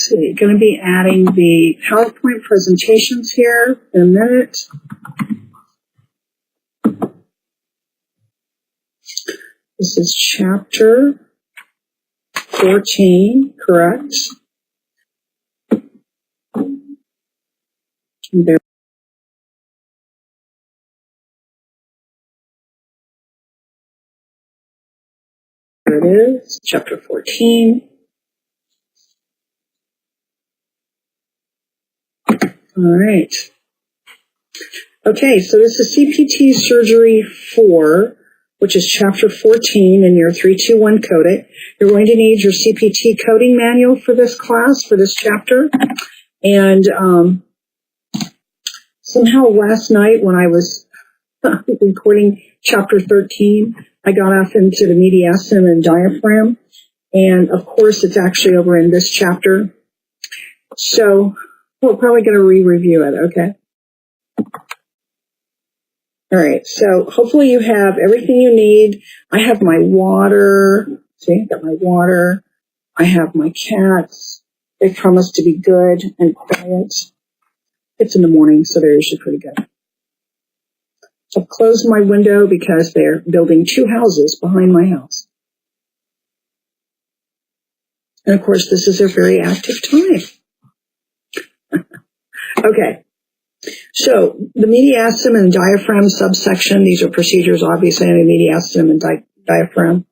see, going to be adding the PowerPoint presentations here in a minute. This is chapter 14, correct? There it is, chapter 14. All right. Okay, so this is CPT Surgery 4, which is chapter 14 in your 321 code. You're going to need your CPT coding manual for this class, for this chapter. And somehow last night when I was recording chapter 13, I got off into the mediastinum and diaphragm. And of course, it's actually over in this chapter. So we're probably going to re-review it, okay? All right, so hopefully you have everything you need. I have my water. See, I got my water. I have my cats. They promise to be good and quiet. It's in the morning, so they're usually pretty good. So I've closed my window because they're building 2 houses behind my house. And of course, this is a very active time. Okay. So the mediastinum and diaphragm subsection, these are procedures obviously in the mediastinum and diaphragm.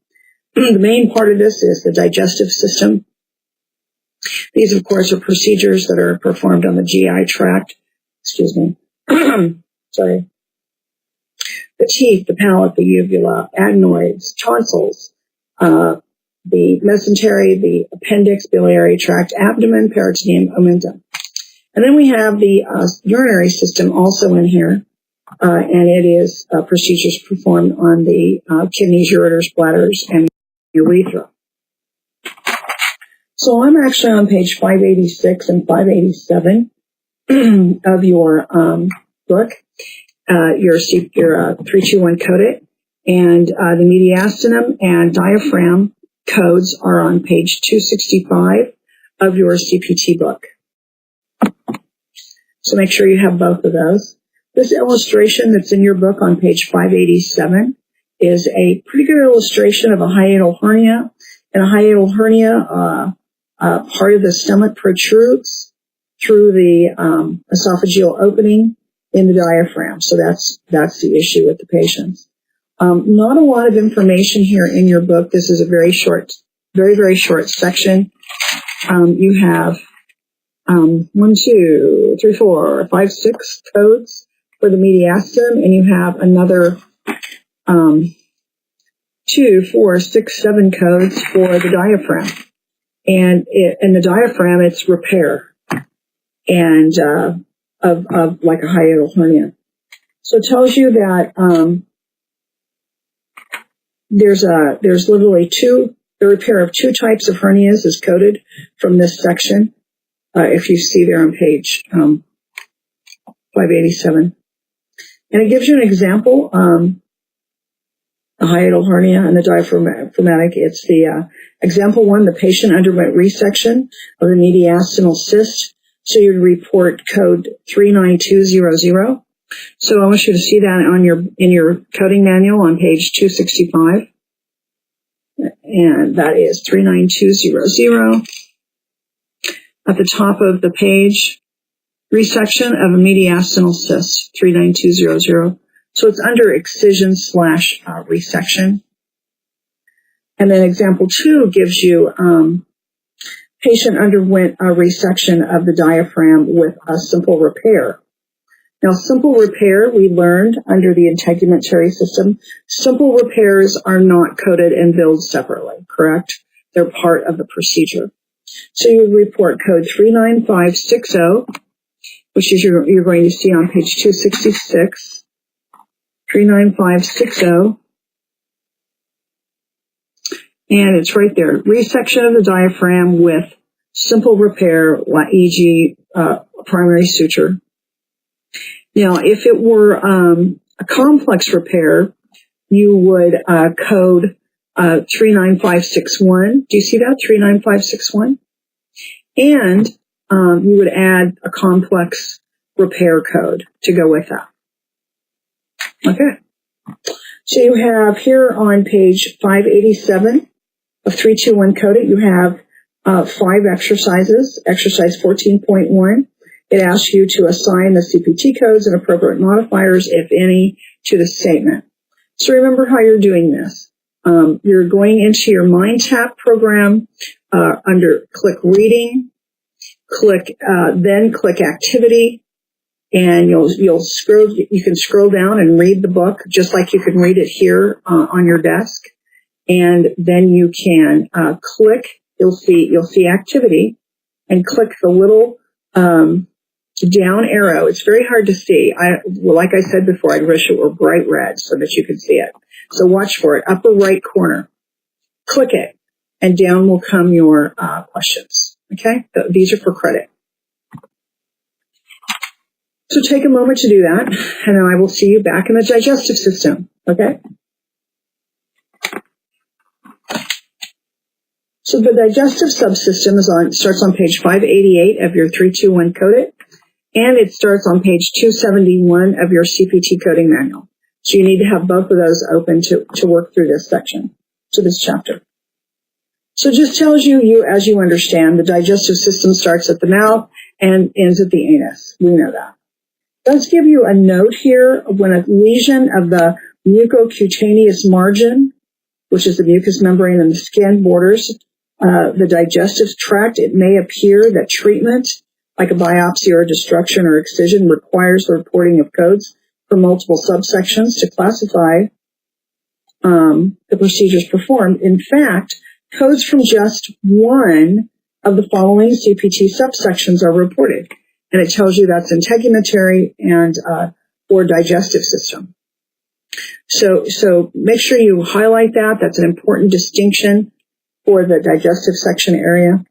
The main part of this is the digestive system. These, of course, are procedures that are performed on the GI tract. Excuse me. Sorry. The teeth, the palate, the uvula, adenoids, tonsils, the mesentery, the appendix, biliary tract, abdomen, peritoneum, omentum. And then we have the urinary system also in here, and it is procedures performed on the kidneys, ureters, bladders, and urethra. So I'm actually on page 586 and 587 of your book, your 321 code, and the mediastinum and diaphragm codes are on page 265 of your CPT book. So make sure you have both of those. This illustration that's in your book on page 587 is a pretty good illustration of a hiatal hernia. And a hiatal hernia, part of the stomach protrudes through the esophageal opening in the diaphragm. So that's the issue with the patients. Not a lot of information here in your book. This is a very short, very short section. You have 1, 2, 3, 4, 5, 6 codes for the mediastinum, and you have another 2, 4, 6, 7 codes for the diaphragm. And in the diaphragm, it's repair and of like a hiatal hernia. So it tells you that there's literally the repair of 2 types of hernias is coded from this section. If you see there on page 587. And it gives you an example, the hiatal hernia and the diaphragmatic. It's the example 1, the patient underwent resection of the mediastinal cyst. So you report code 39200. So I want you to see that in your coding manual on page 265. And that is 39200. At the top of the page, resection of a mediastinal cyst, 39200. So it's under excision/resection. And then example 2 gives you patient underwent a resection of the diaphragm with a simple repair. Now, simple repair, we learned under the integumentary system, simple repairs are not coded and billed separately, correct? They're part of the procedure. So you would report code 39560, which is you're going to see on page 266, 39560, and it's right there. Resection of the diaphragm with simple repair, e.g. Primary suture. Now, if it were a complex repair, you would code 39561. Do you see that? 39561. And you would add a complex repair code to go with that. Okay. So you have here on page 587 of 321 Code It, you have 5 exercises. Exercise 14.1. It asks you to assign the CPT codes and appropriate modifiers, if any, to the statement. So remember how you're doing this. You're going into your MindTap program, click Reading, then click Activity, and you'll scroll. You can scroll down and read the book just like you can read it here on your desk, and then you can click. You'll see Activity, and click the little down arrow. It's very hard to see. Like I said before, I'd wish it were bright red so that you could see it. So watch for it. Upper right corner. Click it, and down will come your questions. Okay? These are for credit. So take a moment to do that, and then I will see you back in the digestive system. Okay? So the digestive subsystem starts on page 588 of your 321 Code It, and it starts on page 271 of your CPT coding manual. So you need to have both of those open to work through this section, to this chapter. So it just tells you, as you understand, the digestive system starts at the mouth and ends at the anus. We know that. It does give you a note here when a lesion of the mucocutaneous margin, which is the mucous membrane and the skin borders the digestive tract, it may appear that treatment, like a biopsy or a destruction or excision, requires the reporting of codes for multiple subsections to classify the procedures performed. In fact, codes from just one of the following CPT subsections are reported, and it tells you that's integumentary and or digestive system. So make sure you highlight that. That's an important distinction for the digestive section area.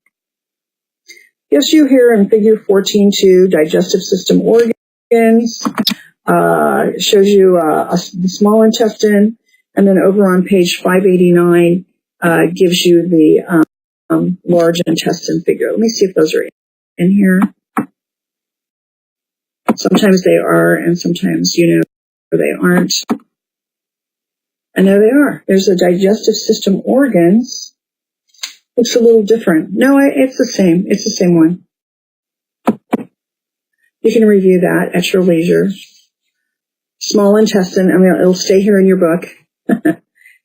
Gives you here in figure 14.2 digestive system organs. Shows you the small intestine, and then over on page 589 gives you the large intestine figure. Let me see if those are in here. Sometimes they are, and sometimes they aren't. I know they are. There's the digestive system organs. Looks a little different. No, it's the same. It's the same one. You can review that at your leisure. Small intestine. I mean, it'll stay here in your book.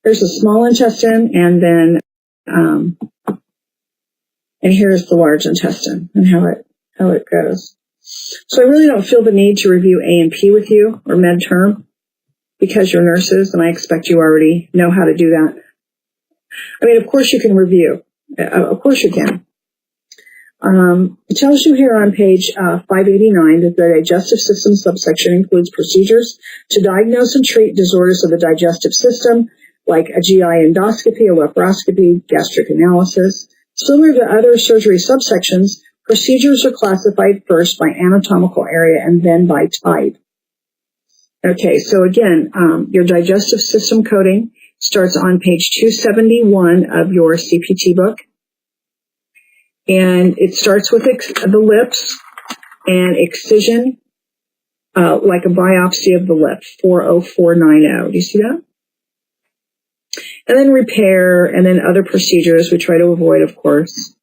There's a small intestine, and then and here's the large intestine and how it goes. So I really don't feel the need to review A&P with you or med term because you're nurses, and I expect you already know how to do that. I mean, of course you can review. Of course you can. It tells you here on page 589 that the digestive system subsection includes procedures to diagnose and treat disorders of the digestive system, like a GI endoscopy, a laparoscopy, gastric analysis. Similar to other surgery subsections, procedures are classified first by anatomical area and then by type. Okay, so again, your digestive system coding starts on page 271 of your CPT book. And it starts with the lips and excision, like a biopsy of the lip, 40490. Do you see that? And then repair, and then other procedures we try to avoid, of course,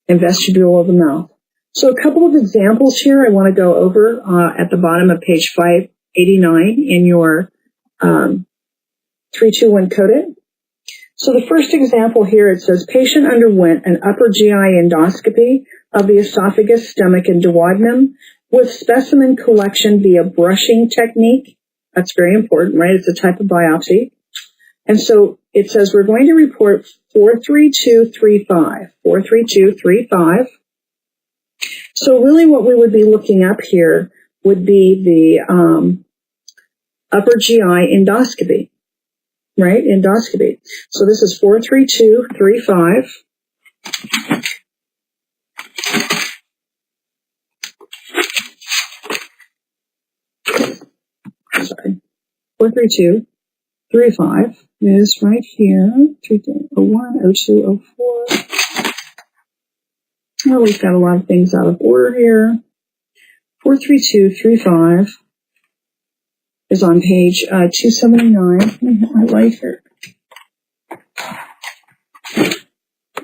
and vestibule of the mouth. So a couple of examples here I want to go over at the bottom of page 589 in your 321 Code It. So the first example here, it says, patient underwent an upper GI endoscopy of the esophagus, stomach, and duodenum with specimen collection via brushing technique. That's very important, right? It's a type of biopsy. And so it says we're going to report 43235. 43235. So really what we would be looking up here would be the upper GI endoscopy. Right? Endoscopy. So this is 43235. Sorry. 43235 is right here. 01, 02, 04. Well, we've got a lot of things out of order here. 43235 is on page 279. Let me hit my light here.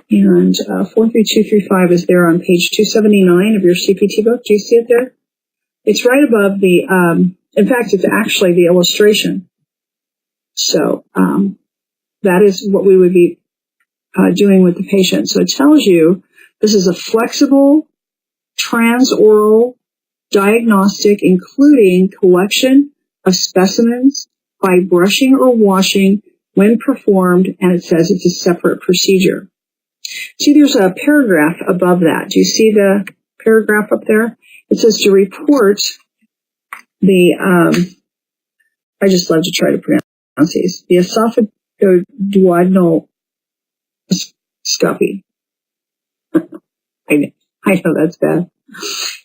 And 43235 is there on page 279 of your CPT book. Do you see it there? It's right above the, in fact, it's actually the illustration. So that is what we would be doing with the patient. So it tells you this is a flexible transoral diagnostic, including collection of specimens by brushing or washing when performed, and it says it's a separate procedure. See, there's a paragraph above that. Do you see the paragraph up there? It says to report the, I just love to try to pronounce these, the esophagoduodenal scopy. I know that's bad.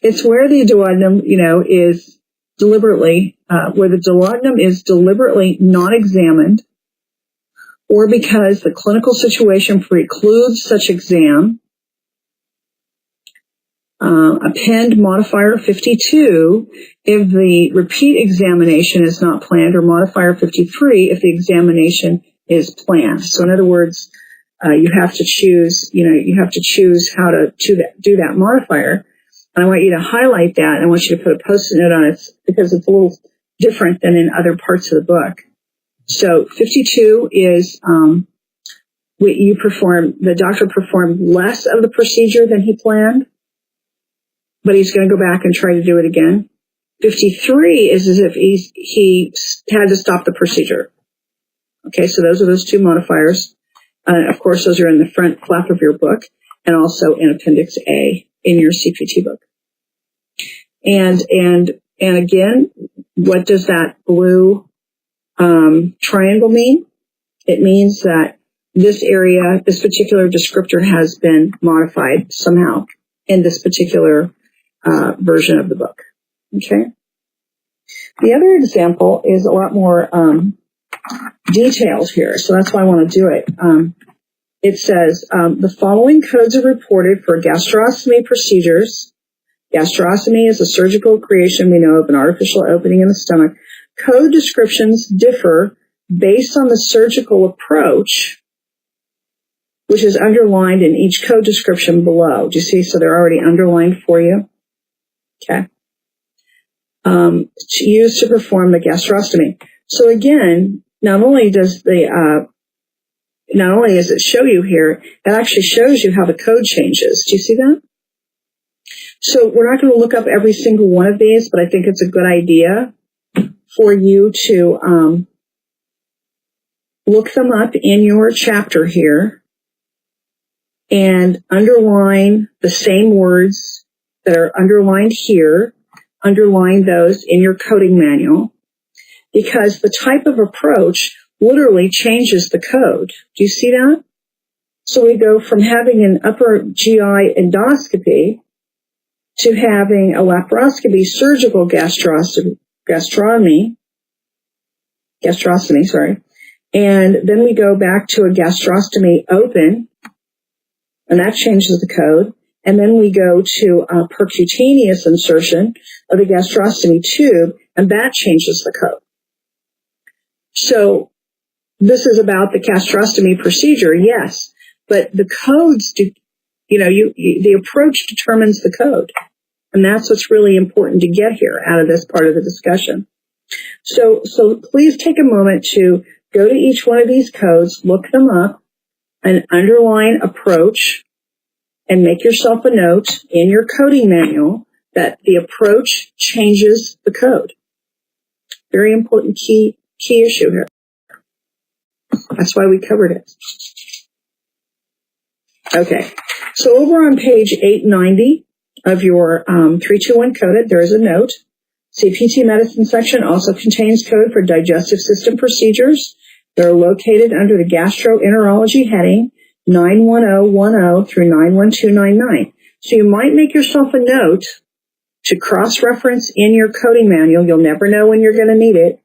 It's where the duodenum, is deliberately, where the duodenum is deliberately not examined, or because the clinical situation precludes such exam. Append modifier 52 if the repeat examination is not planned, or modifier 53 if the examination is planned. So in other words, you have to choose, how to do that modifier. And I want you to highlight that. I want you to put a Post-it note on it because it's a little different than in other parts of the book. So 52 is the doctor performed less of the procedure than he planned, but he's going to go back and try to do it again. 53 is as if he had to stop the procedure. Okay, so those are those two modifiers. Of course, those are in the front flap of your book and also in Appendix A in your CPT book. And again, what does that blue triangle mean? It means that this area, this particular descriptor has been modified somehow in this particular version of the book. Okay. The other example is a lot more detailed here, so that's why I want to do it. It says, the following codes are reported for gastrostomy procedures. Gastrostomy is a surgical creation, we know, of an artificial opening in the stomach. Code descriptions differ based on the surgical approach, which is underlined in each code description below. Do you see? So they're already underlined for you. Okay. Used to perform the gastrostomy. So again, not only does it show you here, it actually shows you how the code changes. Do you see that? So we're not going to look up every single one of these, but I think it's a good idea for you to look them up in your chapter here and underline the same words that are underlined here, underline those in your coding manual, because the type of approach literally changes the code. Do you see that? So we go from having an upper GI endoscopy to having a laparoscopy surgical gastrostomy, and then we go back to a gastrostomy open, and that changes the code. And then we go to a percutaneous insertion of the gastrostomy tube, and that changes the code. So this is about the gastrostomy procedure, yes, but the codes do, the approach determines the code. And that's what's really important to get here out of this part of the discussion. So please take a moment to go to each one of these codes, look them up, and underline approach, and make yourself a note in your coding manual that the approach changes the code. Very important key issue here. That's why we covered it. Okay, so over on page 890 of your 321 coded, there is a note. CPT medicine section also contains code for digestive system procedures. They're located under the gastroenterology heading 91010 through 91299. So you might make yourself a note to cross-reference in your coding manual. You'll never know when you're going to need it.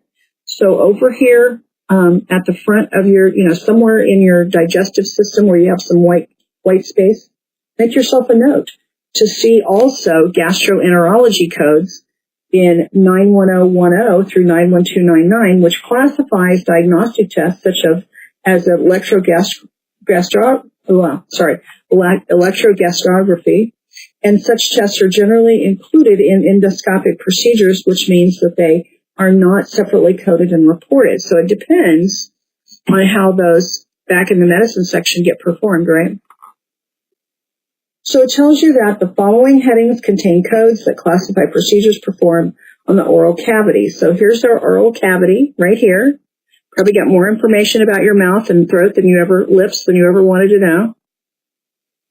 So over here at the front of your, somewhere in your digestive system where you have some white space, make yourself a note to see also gastroenterology codes in 91010 through 91299, which classifies diagnostic tests such as electrogastrography, and such tests are generally included in endoscopic procedures, which means that they are not separately coded and reported. So it depends on how those back in the medicine section get performed, right? So it tells you that the following headings contain codes that classify procedures performed on the oral cavity. So here's our oral cavity right here. Probably got more information about your mouth and throat lips than you ever wanted to know.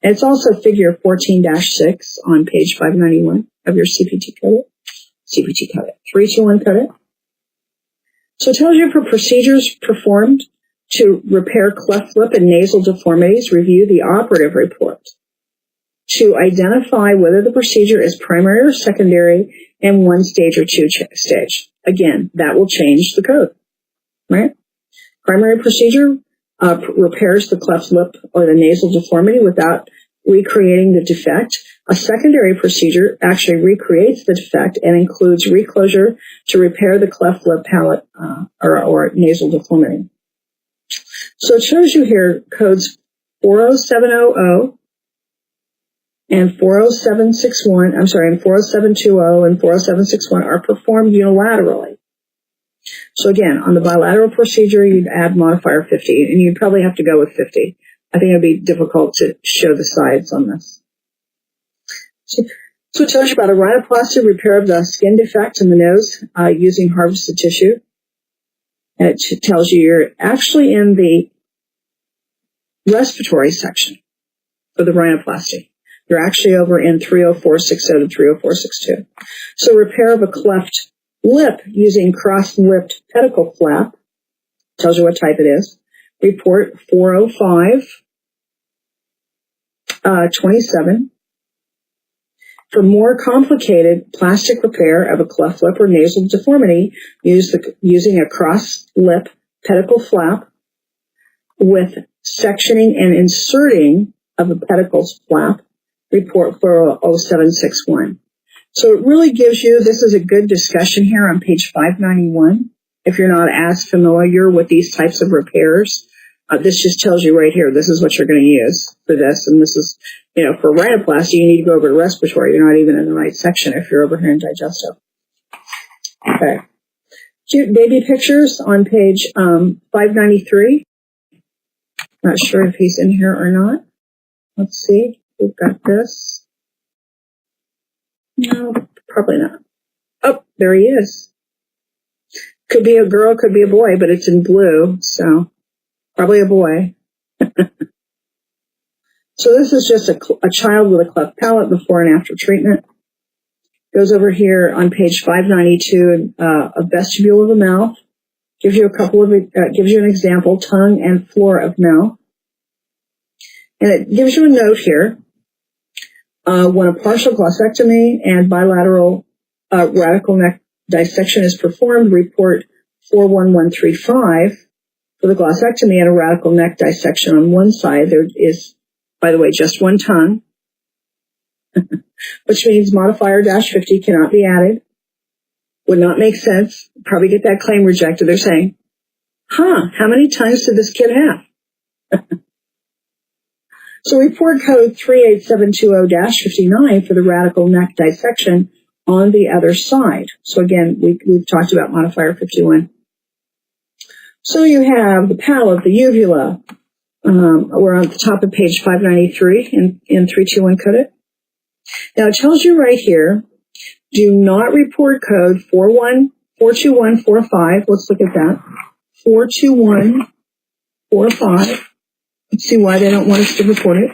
And it's also figure 14-6 on page 591 of your CPT code. 321 code. So it tells you for procedures performed to repair cleft lip and nasal deformities, review the operative report. To identify whether the procedure is primary or secondary and 1 stage or 2 stage. Again, that will change the code, right? Primary procedure repairs the cleft lip or the nasal deformity without recreating the defect. A secondary procedure actually recreates the defect and includes reclosure to repair the cleft lip palate or nasal deformity. So it shows you here codes 40700 and 40761, and 40720 and 40761 are performed unilaterally. So again, on the bilateral procedure, you'd add modifier 50, and you'd probably have to go with 50. I think it would be difficult to show the sides on this. So it tells you about a rhinoplasty repair of the skin defect in the nose using harvested tissue. And it tells you you're actually in the respiratory section for the rhinoplasty. You're actually over in 30460 to 30462. So repair of a cleft lip using cross-lipped pedicle flap, tells you what type it is. Report 40527. For more complicated plastic repair of a cleft lip or nasal deformity, using a cross-lip pedicle flap with sectioning and inserting of a pedicle's flap, report 40761. So it really gives you, this is a good discussion here on page 591. If you're not as familiar with these types of repairs, this just tells you right here, this is what you're going to use for this. And this is, for rhinoplasty, you need to go over to respiratory. You're not even in the right section if you're over here in digestive. Okay. Cute baby pictures on page 593. Not sure if he's in here or not. Let's see. We've got this. No, probably not. Oh, there he is. Could be a girl, could be a boy, but it's in blue, so probably a boy. So this is just a child with a cleft palate before and after treatment. Goes over here on page 592, a vestibule of the mouth. Gives you gives you an example, tongue and floor of mouth. And it gives you a note here. When a partial glossectomy and bilateral radical neck dissection is performed, report 41135. For the glossectomy and a radical neck dissection on one side, there is, by the way, just one tongue, which means modifier -50 cannot be added. Would not make sense. Probably get that claim rejected. They're saying, how many tongues did this kid have? So report code 38720-59 for the radical neck dissection on the other side. So again, we've talked about modifier 51. So you have the palate, the uvula. We're on the top of page 593 in 321 code. Now it tells you right here, do not report code 42145. Let's look at that. 42145. Let's see why they don't want us to report it.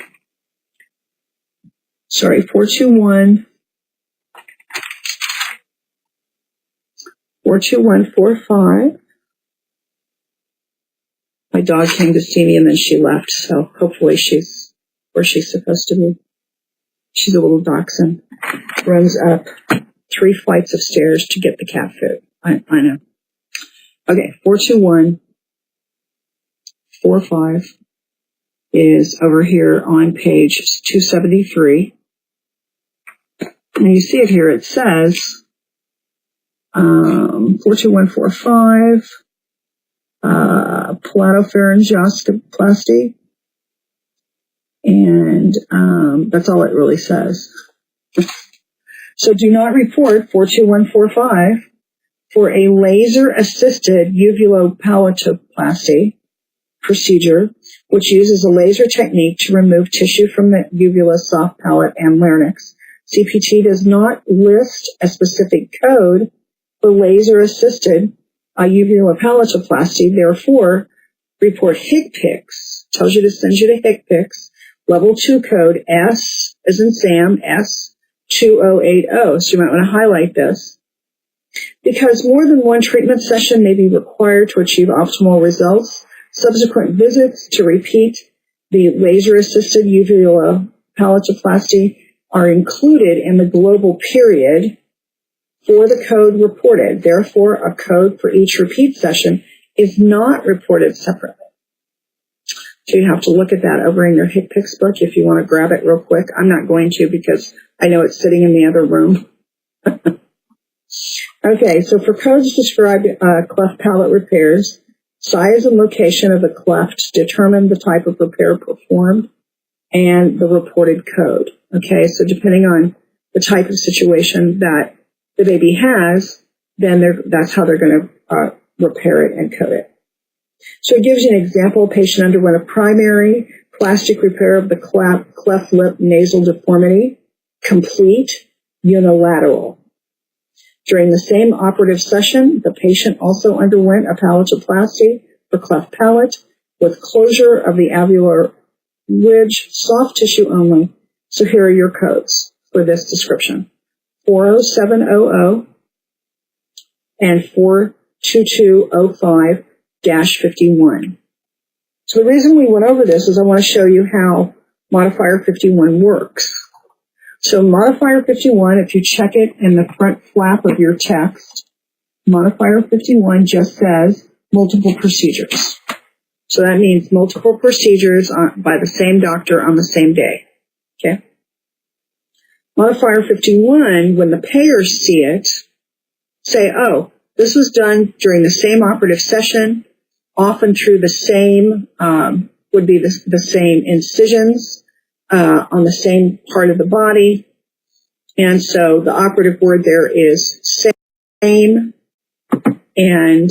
Sorry, 42145. My dog came to see me and then she left, so hopefully she's where she's supposed to be. She's a little dachshund. Runs up 3 flights of stairs to get the cat food. I know. Okay, 42145. is over here on page 273. And you see it here. It says 42145, palatopharyngeoplasty, and that's all it really says. So do not report 42145 for a laser-assisted uvulopalatoplasty procedure, which uses a laser technique to remove tissue from the uvula, soft palate, and larynx. CPT does not list a specific code for laser-assisted uvulopalatoplasty. Therefore, report HCPCS. Tells you to send you to HCPCS, level 2 code S as in Sam, S2080. So you might want to highlight this. Because more than one treatment session may be required to achieve optimal results, subsequent visits to repeat the laser-assisted uvulopalatoplasty are included in the global period for the code reported. Therefore, a code for each repeat session is not reported separately. So you have to look at that over in your HCPCS book if you want to grab it real quick. I'm not going to because I know it's sitting in the other room. Okay, so for codes describe cleft palate repairs, size and location of the cleft determine the type of repair performed and the reported code. Okay, so depending on the type of situation that the baby has, then that's how they're going to repair it and code it. So it gives you an example. A patient underwent a primary plastic repair of the cleft lip nasal deformity, complete, unilateral. During the same operative session, the patient also underwent a palatoplasty for cleft palate with closure of the alveolar ridge, soft tissue only. So here are your codes for this description. 40700 and 42205-51. So the reason we went over this is I want to show you how modifier 51 works. So modifier 51, if you check it in the front flap of your text, modifier 51 just says multiple procedures. So that means multiple procedures by the same doctor on the same day. Okay? Modifier 51, when the payers see it, say, oh, this was done during the same operative session, often through the same, would be the same incisions on the same part of the body. And so the operative word there is same, and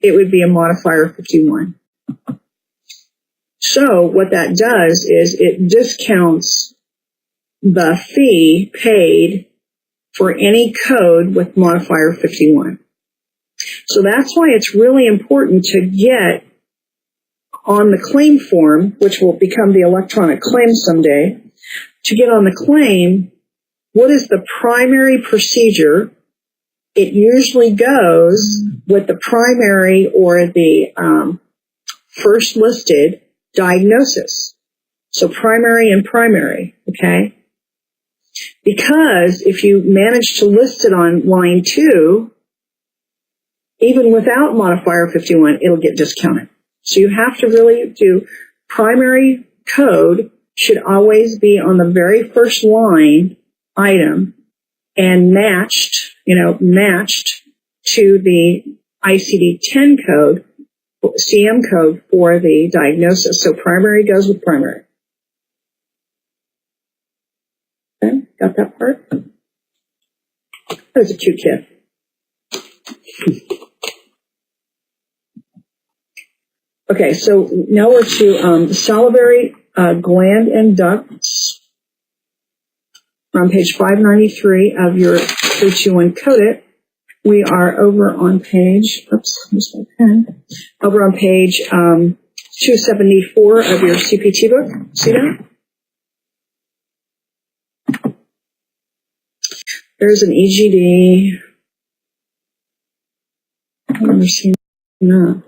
it would be a modifier 51. So what that does is it discounts the fee paid for any code with modifier 51. So that's why it's really important to get on the claim form, which will become the electronic claim someday, to get on the claim, what is the primary procedure? It usually goes with the primary or the first listed diagnosis. So primary and primary, okay? Because if you manage to list it on line 2, even without modifier 51, it'll get discounted. So you have to really do primary code should always be on the very first line item and matched to the ICD-10 code, CM code for the diagnosis. So primary goes with primary. Okay, got that part? That was a cute kid. Okay, so now we're to salivary gland and ducts. We're on page 593 of your 321 Code It. We are over on page, here's my pen, over on page 274 of your CPT book. See that? There's an EGD. I've never seen that.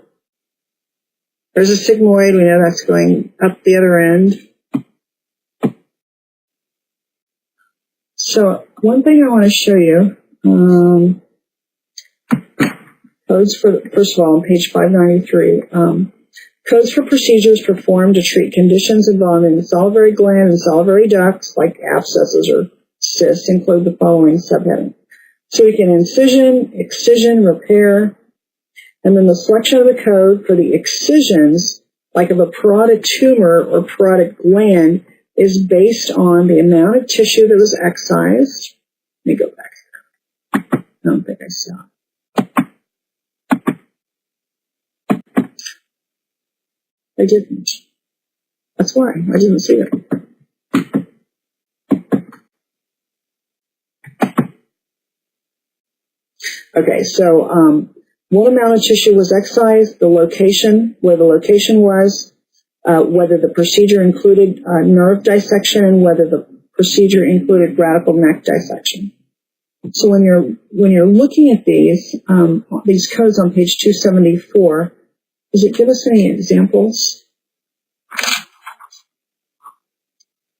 There's a sigmoid. We know that's going up the other end. So one thing I want to show you, codes for, first of all, on page 593, Codes for procedures performed to treat conditions involving the salivary gland and salivary ducts, like abscesses or cysts, include the following subheading. So we can incision, excision, repair, and then the selection of the code for the excisions, like of a parotid tumor or parotid gland, is based on the amount of tissue that was excised. Let me go back here. I don't think I saw it. I didn't. That's why. I didn't see it. Okay, so what amount of tissue was excised, the location, where the location was, whether the procedure included nerve dissection, and whether the procedure included radical neck dissection. So when you're looking at these codes on page 274, does it give us any examples?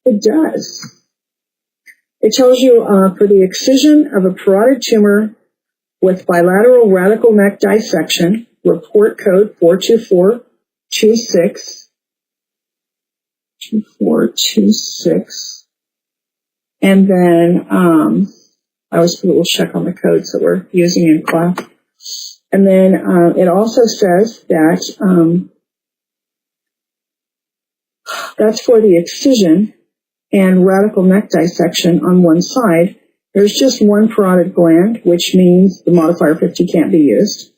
It does. It tells you for the excision of a parotid tumor with bilateral radical neck dissection, report code 42426. 2426. And then I always will check on the codes that we're using in class. And then it also says that that's for the excision and radical neck dissection on one side. There's just one parotid gland, which means the modifier 50 can't be used.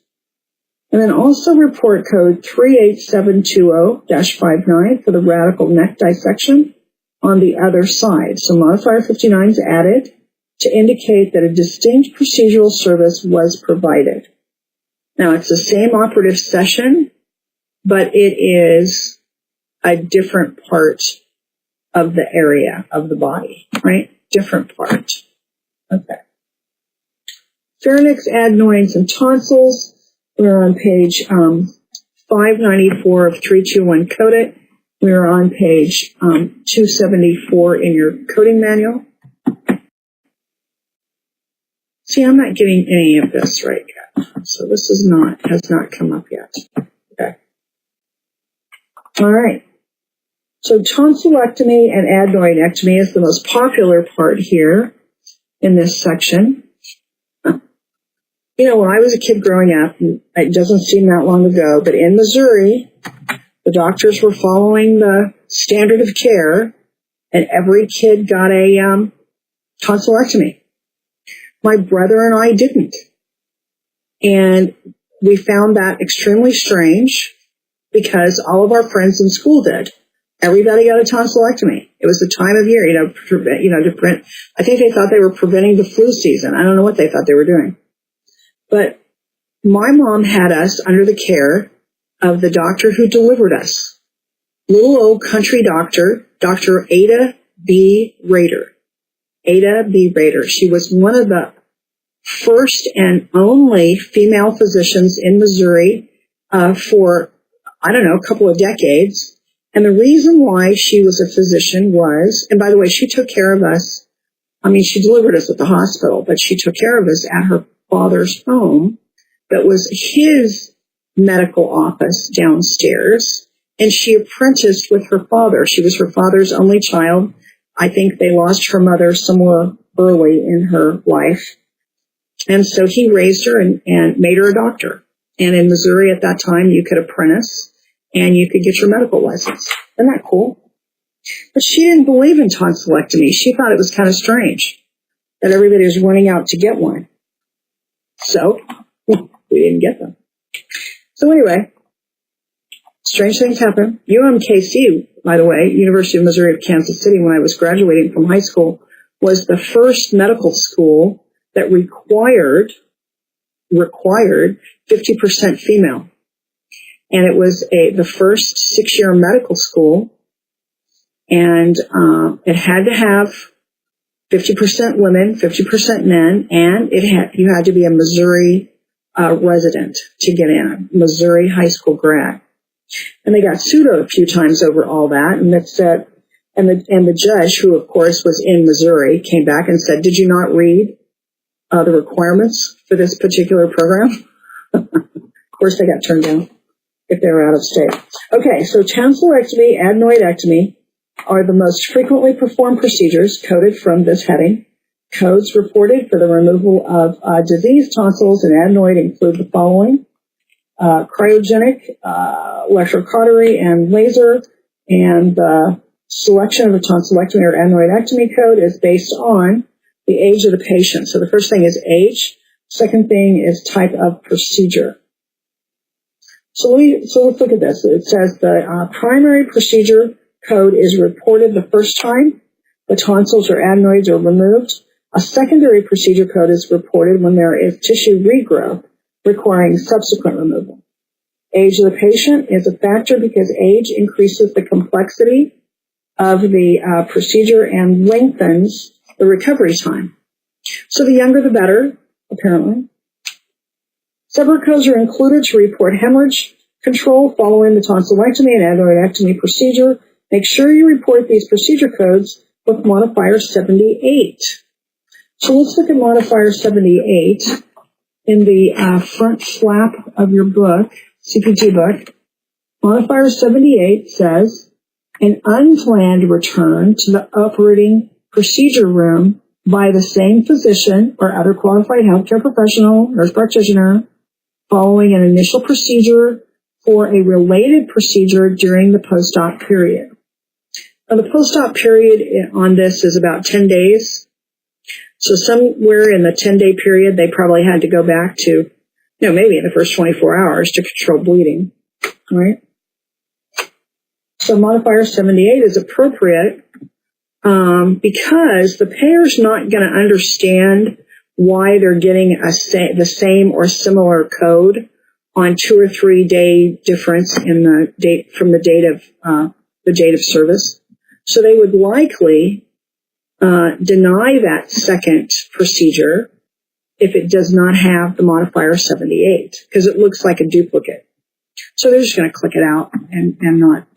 And then also report code 38720-59 for the radical neck dissection on the other side. So modifier 59 is added to indicate that a distinct procedural service was provided. Now, it's the same operative session, but it is a different part of the area of the body, right? Different part. Okay. Pharynx, adenoids, and tonsils. We're on page 594 of 321 Code It. We're on page 274 in your coding manual. See, I'm not getting any of this right yet. So this has not come up yet. Okay. All right. So tonsillectomy and adenoidectomy is the most popular part here in this section. You know, when I was a kid growing up, it doesn't seem that long ago, but in Missouri, the doctors were following the standard of care, and every kid got a tonsillectomy. My brother and I didn't. And we found that extremely strange because all of our friends in school did. Everybody got a tonsillectomy. It was the time of year, I think they thought they were preventing the flu season. I don't know what they thought they were doing. But my mom had us under the care of the doctor who delivered us. Little old country doctor, Dr. Ada B. Rader. Ada B. Rader. She was one of the first and only female physicians in Missouri for, a couple of decades. And the reason why she was a physician was, and by the way, she took care of us. She delivered us at the hospital, but she took care of us at her father's home that was his medical office downstairs, and she apprenticed with her father. She was her father's only child. I think they lost her mother somewhere early in her life. And so he raised her and made her a doctor. And in Missouri at that time, you could apprentice and you could get your medical license. Isn't that cool? But she didn't believe in tonsillectomy. She thought it was kind of strange that everybody was running out to get one. So we didn't get them. So anyway, strange things happen. UMKC, by the way, University of Missouri of Kansas City, when I was graduating from high school, was the first medical school that required 50% female. And it was the first 6-year medical school, and it had to have 50% women, 50% men, and you had to be a Missouri resident to get in, Missouri high school grad. And they got sued a few times over all that, and it said, and the judge, who of course was in Missouri, came back and said, "Did you not read the requirements for this particular program?" Of course, they got turned down. if they're out of state. Okay, so tonsillectomy, adenoidectomy are the most frequently performed procedures coded from this heading. Codes reported for the removal of diseased tonsils and adenoid include the following: cryogenic, electrocautery, and laser. And the selection of a tonsillectomy or adenoidectomy code is based on the age of the patient. So the first thing is age. Second thing is type of procedure. So let's look at this. It says the primary procedure code is reported the first time the tonsils or adenoids are removed. A secondary procedure code is reported when there is tissue regrowth requiring subsequent removal. Age of the patient is a factor because age increases the complexity of the procedure and lengthens the recovery time. So the younger the better, apparently. Separate codes are included to report hemorrhage control following the tonsillectomy and adenoidectomy procedure. Make sure you report these procedure codes with modifier 78. So let's look at modifier 78 in the front flap of your book, CPT book. Modifier 78 says, an unplanned return to the operating procedure room by the same physician or other qualified healthcare professional, nurse practitioner, following an initial procedure for a related procedure during the post-op period. Now, the post-op period on this is about 10 days. So somewhere in the 10-day period, they probably had to go back to, maybe in the first 24 hours to control bleeding, right? So modifier 78 is appropriate because the payer's not going to understand why they're getting the same or similar code on 2 or 3 day difference in the date from the date of service. So they would likely deny that second procedure if it does not have the modifier 78 because it looks like a duplicate. So they're just going to click it out and not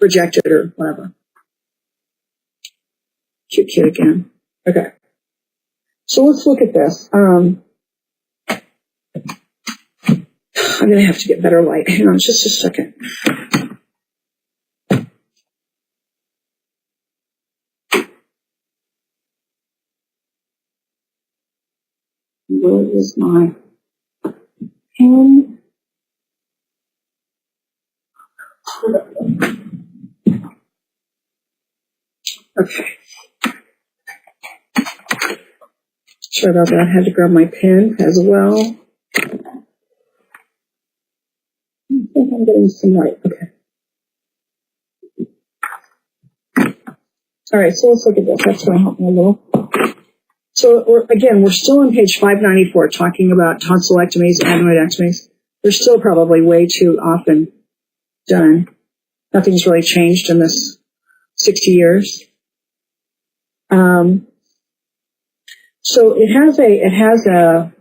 reject it or whatever. Cute kid again. Okay. So let's look at this. I'm going to have to get better light. Hang on just a second. Where is my pen? Okay. Sorry about that. I had to grab my pen as well. I think I'm getting some light. Okay. All right, so let's look at this. That's going to help me a little. So, we're still on page 594 talking about tonsillectomies and adenoidectomies. They're still probably way too often done. Nothing's really changed in this 60 years. So it has a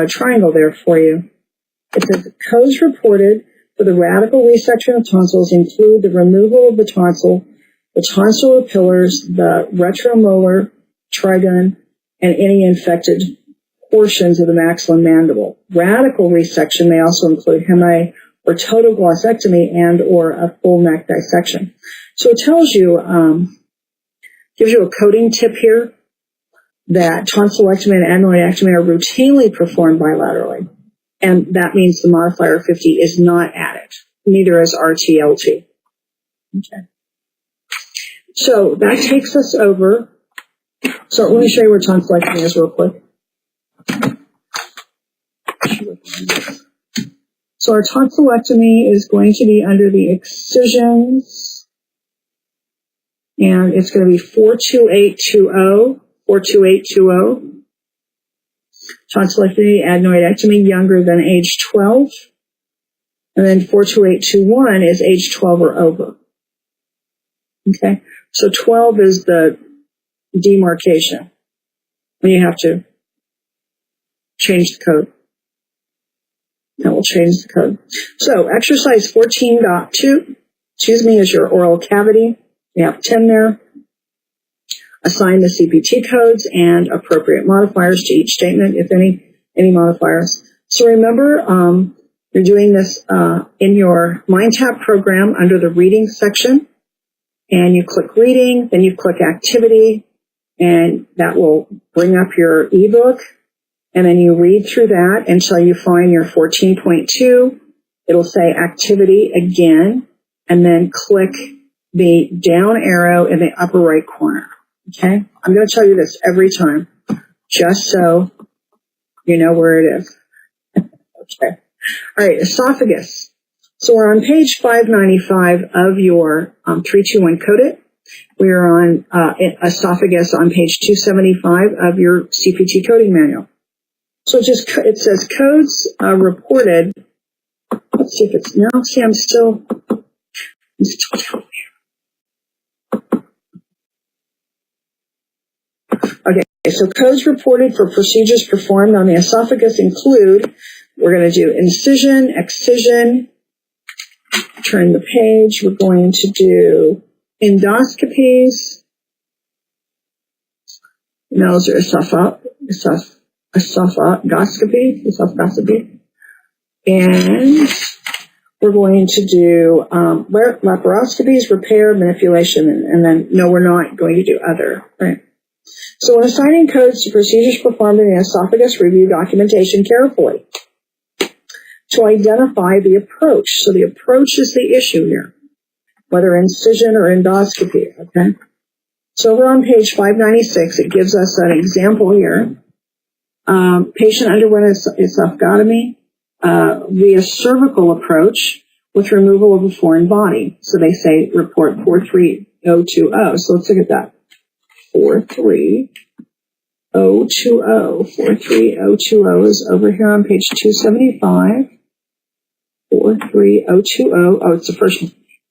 triangle there for you. It says codes reported for the radical resection of tonsils include the removal of the tonsil, the tonsillar pillars, the retromolar trigon, and any infected portions of the maxilla and mandible. Radical resection may also include hemi or total glossectomy and or a full neck dissection. So it tells you, gives you a coding tip here that tonsillectomy and adenoidectomy are routinely performed bilaterally. And that means the modifier 50 is not added. Neither is RTLT. Okay. So that takes us over. So let me show you where tonsillectomy is real quick. So our tonsillectomy is going to be under the excisions. And it's going to be 42820. 42820. Tonsillectomy, adenoidectomy, younger than age 12. And then 42821 is age 12 or over. Okay. So 12 is the demarcation when you have to change the code. That will change the code. So exercise 14.2, is your oral cavity. You have 10 there. Assign the CPT codes and appropriate modifiers to each statement, if any modifiers. So remember, You're doing this in your MindTap program under the reading section, and you click reading, then you click activity, and that will bring up your ebook, and then you read through that until you find your 14.2. It'll say activity again, and then click the down arrow in the upper right corner. Okay? I'm going to tell you this every time, just so you know where it is. Okay. All right, esophagus. So we're on page 595 of your 321 Code It. We're on esophagus on page 275 of your CPT coding manual. So it says codes reported. Let's see if it's now. See, I'm still down there. Okay, so codes reported for procedures performed on the esophagus include, we're going to do incision, excision, turn the page, we're going to do endoscopies, those are esophagoscopy, and we're going to do laparoscopies, repair, manipulation, and then no, we're not going to do other, right? So when assigning codes to procedures performed in the esophagus, review documentation carefully to identify the approach. So the approach is the issue here, whether incision or endoscopy, okay? So over on page 596, it gives us an example here. Patient underwent esophagotomy via cervical approach with removal of a foreign body. So they say report 43020. So let's look at that. 43020. 43020 is over here on page 275. 43020. Oh, it's the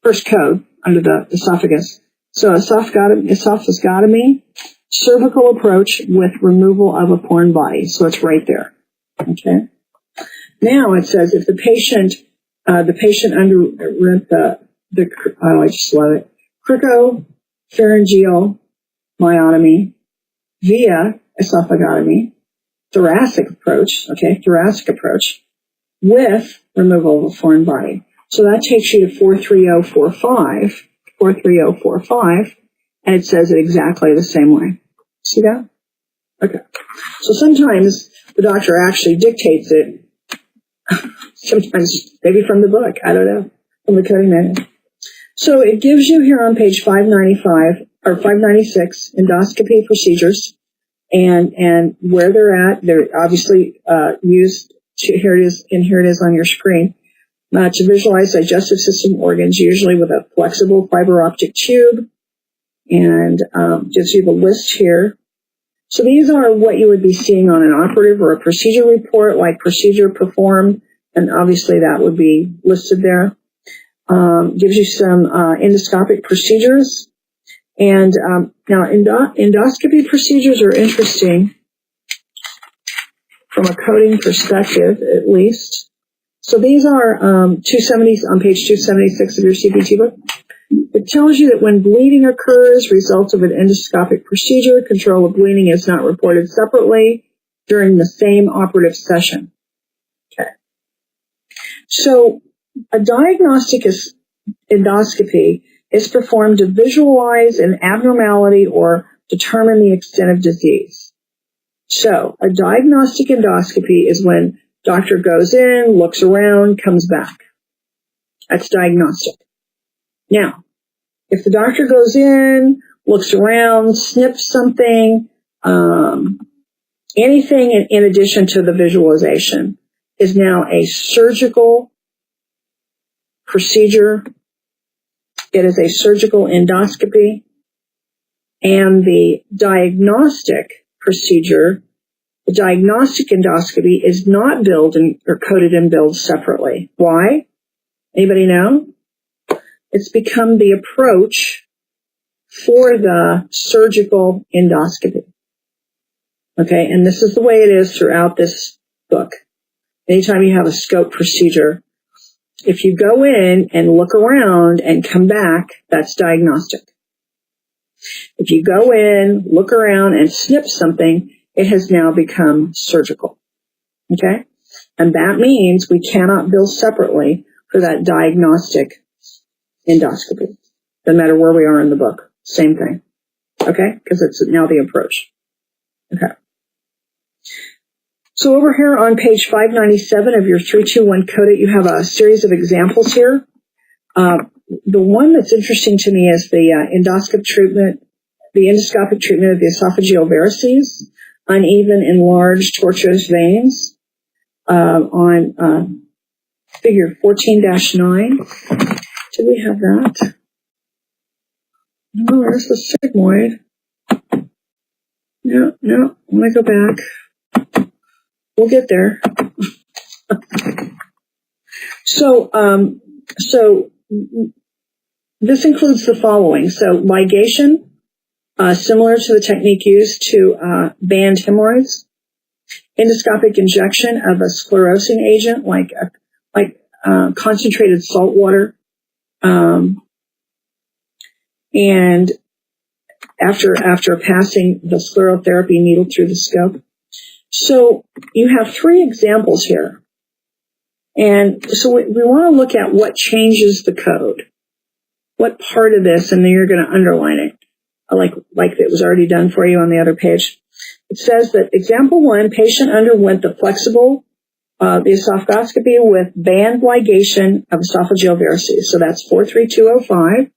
first code under the esophagus. So esophagotomy, cervical approach with removal of a foreign body. So it's right there. Okay. Now it says if the patient underwent I just love it, cricopharyngeal myotomy via esophagotomy, thoracic approach with removal of a foreign body. So that takes you to 43045, and it says it exactly the same way. See that? Okay. So sometimes the doctor actually dictates it. Sometimes maybe from the book. I don't know. From the coding manual. So it gives you here on page 595 or 596 endoscopy procedures and where they're at. They're obviously used to, here it is on your screen, to visualize digestive system organs, usually with a flexible fiber optic tube, and gives you the list here. So these are what you would be seeing on an operative or a procedure report, like procedure performed, and obviously that would be listed there. Gives you some endoscopic procedures. And now endoscopy procedures are interesting from a coding perspective, at least. So these are 270 on page 276 of your CPT book. It tells you that when bleeding occurs, results of an endoscopic procedure, control of bleeding is not reported separately during the same operative session. Okay. So a diagnostic endoscopy is performed to visualize an abnormality or determine the extent of disease. So a diagnostic endoscopy is when doctor goes in, looks around, comes back. That's diagnostic. Now, if the doctor goes in, looks around, sniffs something, anything in addition to the visualization is now a surgical procedure. It is a surgical endoscopy. And the diagnostic procedure, the diagnostic endoscopy, is not billed or coded and billed separately. Why? Anybody know? It's become the approach for the surgical endoscopy. Okay, and this is the way it is throughout this book. Anytime you have a scope procedure, if you go in and look around and come back, that's diagnostic. If you go in, look around, and snip something, it has now become surgical. Okay? And that means we cannot bill separately for that diagnostic endoscopy. Doesn't matter where we are in the book. Same thing. Okay? Because it's now the approach. Okay. So over here on page 597 of your 321 code, you have a series of examples here. The one that's interesting to me is the endoscopic treatment of the esophageal varices, uneven, enlarged, tortuous veins, on figure 14-9. Did we have that? No, there's the sigmoid. No, let me go back. We'll get there. So this includes the following. So ligation, similar to the technique used to band hemorrhoids. Endoscopic injection of a sclerosing agent like concentrated salt water. And after passing the sclerotherapy needle through the scope. So you have three examples here. And so we want to look at what changes the code. What part of this, and then you're going to underline it, like it was already done for you on the other page. It says that example 1, patient underwent the flexible, the esophagoscopy with band ligation of esophageal varices. So that's 43205.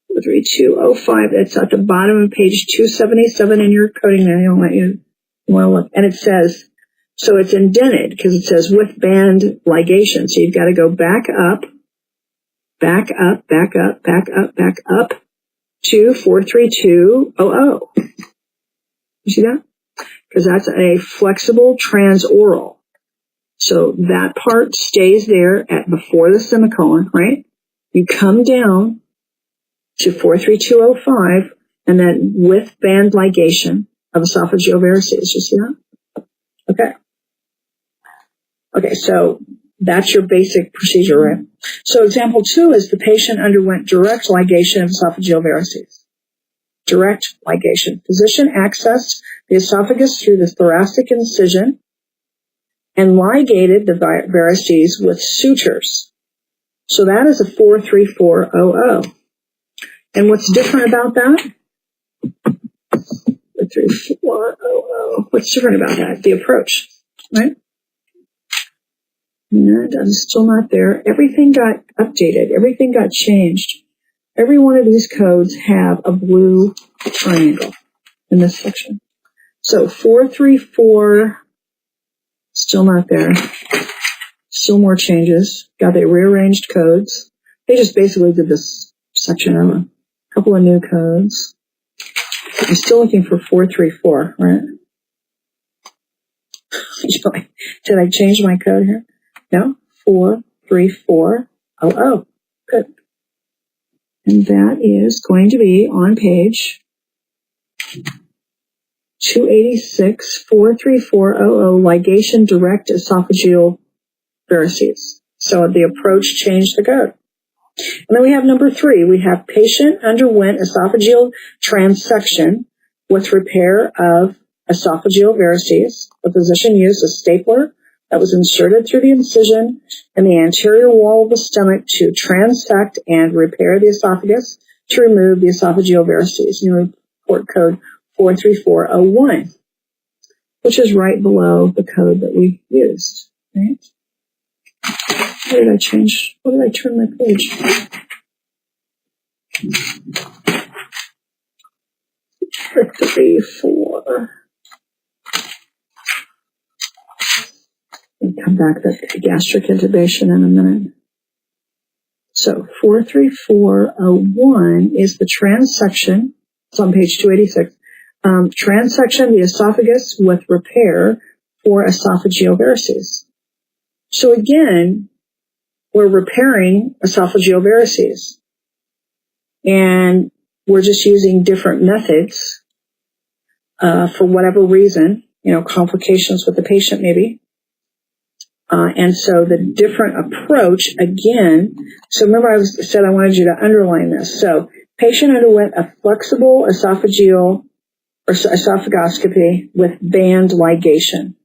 43205, that's at the bottom of page 277 in your coding manual. You want to look. And it says, so it's indented because it says with band ligation. So you've got to go back up to 43200. You see that? Because that's a flexible transoral. So that part stays there at before the semicolon, right? You come down to 43205 and then with band ligation of esophageal varices. You see that? Okay, so that's your basic procedure, right? So example 2 is the patient underwent direct ligation of esophageal varices. Direct ligation. Physician accessed the esophagus through the thoracic incision and ligated the varices with sutures. So that is a 43400. And what's different about that? 43400. What's different about that? The approach, right? No, I'm still not there. Everything got updated. Everything got changed. Every one of these codes have a blue triangle in this section. So 434, still not there. Still more changes. Got the rearranged codes. They just basically did this section of a couple of new codes. I'm still looking for 434, right? Did I change my code here? No, 43400. Good. And that is going to be on page 286, 43400, ligation direct esophageal varices. So the approach changed the code. And then we have number 3. We have patient underwent esophageal transection with repair of esophageal varices. The physician used a stapler that was inserted through the incision in the anterior wall of the stomach to transect and repair the esophagus to remove the esophageal varices. You report code 43401, which is right below the code that we used. Right? What did I change? What did I turn my page? 3, 4. We'll come back to gastric intubation in a minute. So 43401 is the transection. It's on page 286. Transection of the esophagus with repair for esophageal varices. So again, we're repairing esophageal varices. And we're just using different methods for whatever reason, complications with the patient maybe. And so the different approach, again, so remember I said I wanted you to underline this. So patient underwent a flexible esophageal or esophagoscopy with band ligation.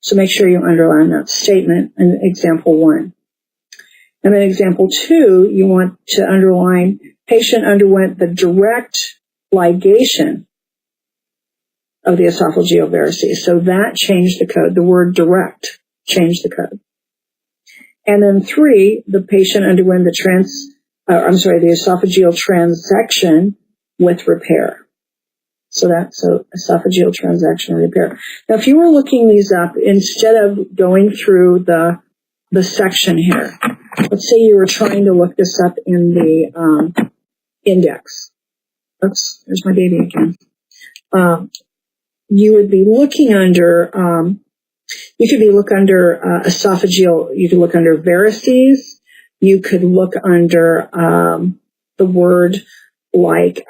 So make sure you underline that statement in example 1. And then example 2, you want to underline patient underwent the direct ligation of the esophageal varices. So that changed the code. The word direct changed the code. And then 3, the patient underwent the esophageal transection with repair. So esophageal transection and repair. Now, if you were looking these up, instead of going through the section here, let's say you were trying to look this up in the index. Oops, there's my baby again. You would be looking under, you could look under esophageal, you could look under varices, you could look under the word like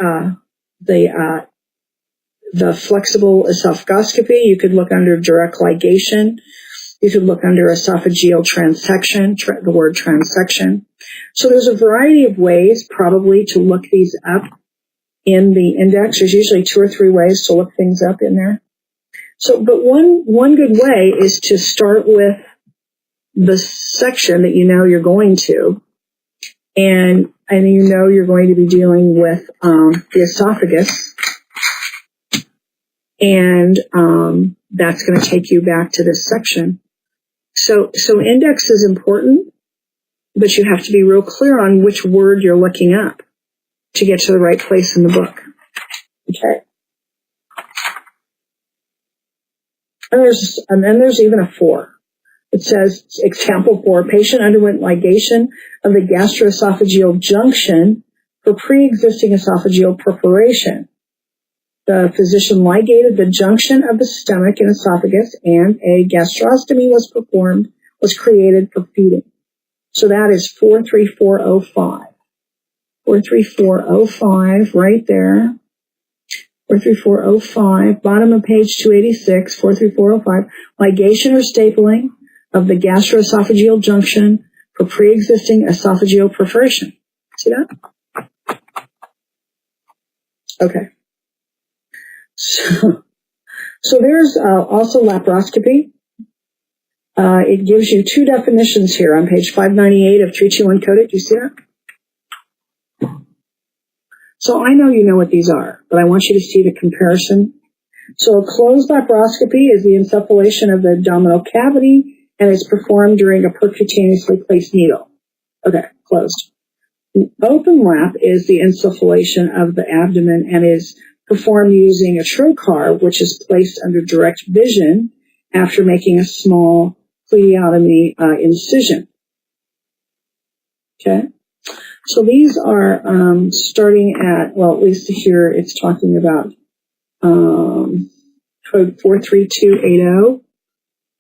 the flexible esophagoscopy, you could look under direct ligation, you could look under esophageal transection, the word transection. So there's a variety of ways probably to look these up in the index. There's usually 2 or 3 ways to look things up in there. So, but one good way is to start with the section that you know you're going to, and you know you're going to be dealing with the esophagus, and that's going to take you back to this section. So index is important, but you have to be real clear on which word you're looking up to get to the right place in the book. Okay. And then there's even a 4. It says, example 4, patient underwent ligation of the gastroesophageal junction for pre-existing esophageal perforation. The physician ligated the junction of the stomach and esophagus, and a gastrostomy was created for feeding. So that is 43405. 43405 right there. 43405, bottom of page 286, 43405, ligation or stapling of the gastroesophageal junction for pre-existing esophageal perforation. See that? Okay. So there's also laparoscopy. It gives you 2 definitions here on page 598 of 321 coded. Do you see that? So I know you know what these are, but I want you to see the comparison. So a closed laparoscopy is the insufflation of the abdominal cavity, and is performed during a percutaneously placed needle. Okay, closed. An open lap is the insufflation of the abdomen and is performed using a trocar, which is placed under direct vision after making a small cleotomy incision. Okay. So these are starting at, well, at least here it's talking about code 43280.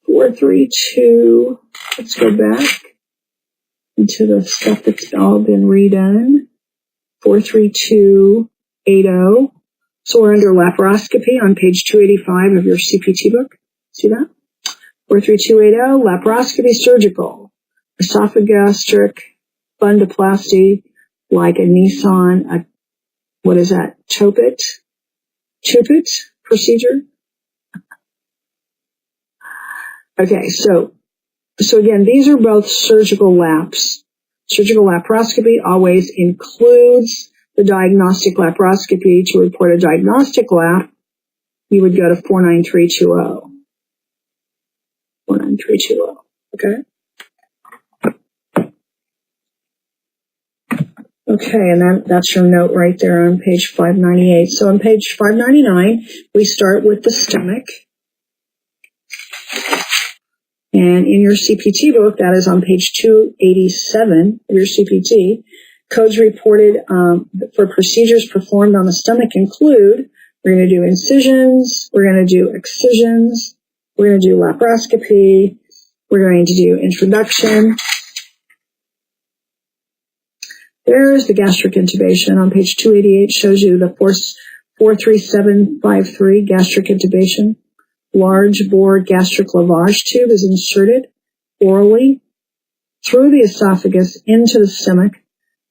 432, let's go back into the stuff that's all been redone. 43280. So we're under laparoscopy on page 285 of your CPT book. See that? 43280, laparoscopy surgical, esophagastric fundoplasty, like a Nissan, what is that? Chopit procedure. Okay, so again, these are both surgical laps. Surgical laparoscopy always includes the diagnostic laparoscopy. To report a diagnostic lap, you would go to 49320. 49320, okay? Okay, and that's your note right there on page 598. So on page 599, we start with the stomach. And in your CPT book, that is on page 287 of your CPT, codes reported for procedures performed on the stomach include, we're going to do incisions, we're going to do excisions, we're going to do laparoscopy, we're going to do introduction. There's the gastric intubation. On page 288 shows you the 43753 gastric intubation. Large bore gastric lavage tube is inserted orally through the esophagus into the stomach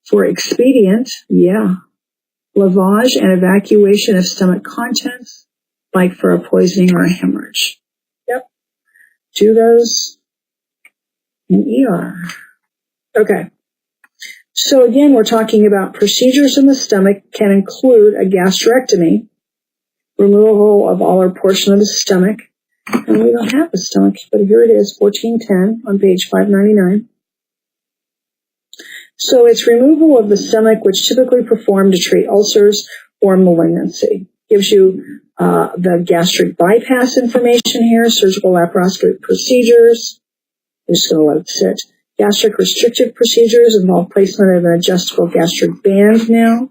for expedient, lavage and evacuation of stomach contents, like for a poisoning or a hemorrhage. Yep. do those in ER. Okay. So again, we're talking about procedures in the stomach can include a gastrectomy, removal of all or portion of the stomach. And we don't have a stomach, but here it is, 1410 on page 599. So it's removal of the stomach, which typically performed to treat ulcers or malignancy. Gives you the gastric bypass information here, surgical laparoscopic procedures. I'm just going to let it sit. Gastric restrictive procedures involve placement of an adjustable gastric band now.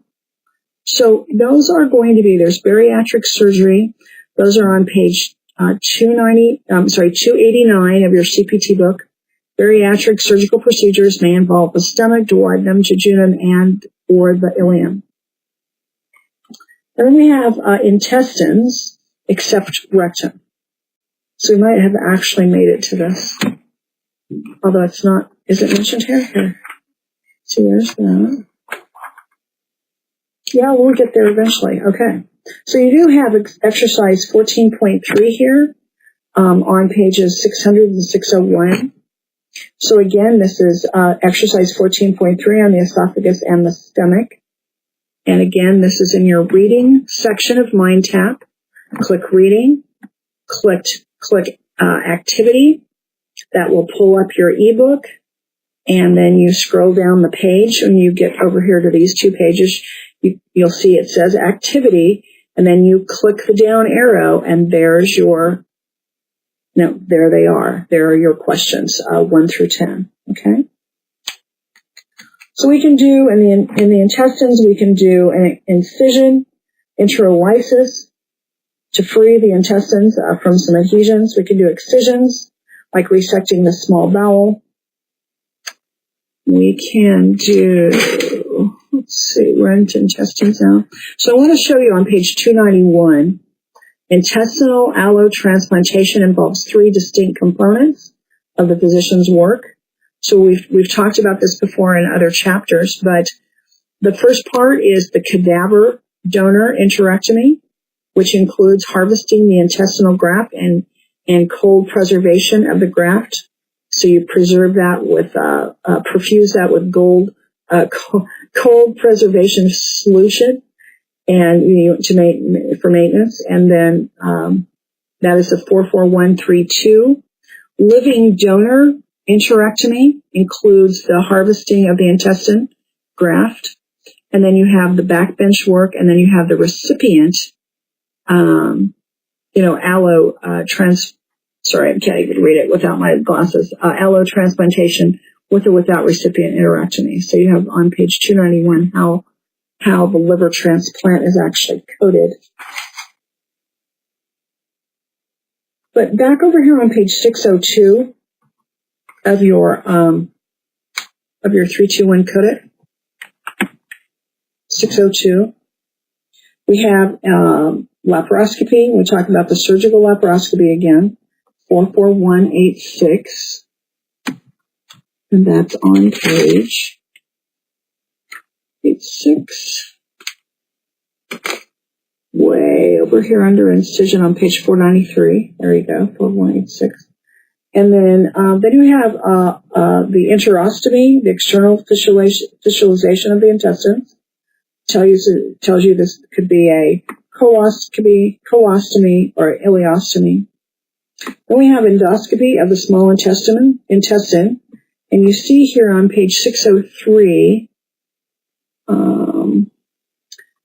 So those are going to be, there's bariatric surgery. Those are on page 289 of your CPT book. Bariatric surgical procedures may involve the stomach, duodenum, jejunum, and or the ileum. Then we have intestines, except rectum. So we might have actually made it to this. Although it's not, is it mentioned here? Here. See, there's that. Yeah, we'll get there eventually. Okay. So you do have exercise 14.3 here on pages 600 and 601. So again, this is exercise 14.3 on the esophagus and the stomach. And again, this is in your reading section of MindTap. Click reading, click activity. That will pull up your ebook. And then you scroll down the page. When you get over here to these two pages, you'll see it says activity. And then you click the down arrow, and there's your, no, there they are. There are your questions, 1 through 10. Okay. So we can do, in the intestines, we can do an incision, enterolysis, to free the intestines from some adhesions. We can do excisions, like resecting the small bowel. We can do, let's see, we're into intestines now. So I want to show you on page 291, intestinal allotransplantation involves 3 distinct components of the physician's work. So we've talked about this before in other chapters, but the first part is the cadaver donor enterectomy, which includes harvesting the intestinal graft and cold preservation of the graft. So you preserve that with, perfuse that with cold preservation solution, and for maintenance. And then that is the 44132. Living donor enterectomy includes the harvesting of the intestine graft, and then you have the backbench work, and then you have the recipient, sorry, I can't even read it without my glasses, allotransplantation with or without recipient enterectomy. So you have on page 291 how the liver transplant is actually coded. But back over here on page 602 of your 321 coded, 602, we have laparoscopy. We're talking about the surgical laparoscopy again, 44186, and that's on page 86. Way over here under incision on page 493. There you go, 4186. And then you have the enterostomy, the external visualization of the intestines. Tells you this could be a colostomy, or ileostomy. Then we have endoscopy of the small intestine, and you see here on page 603,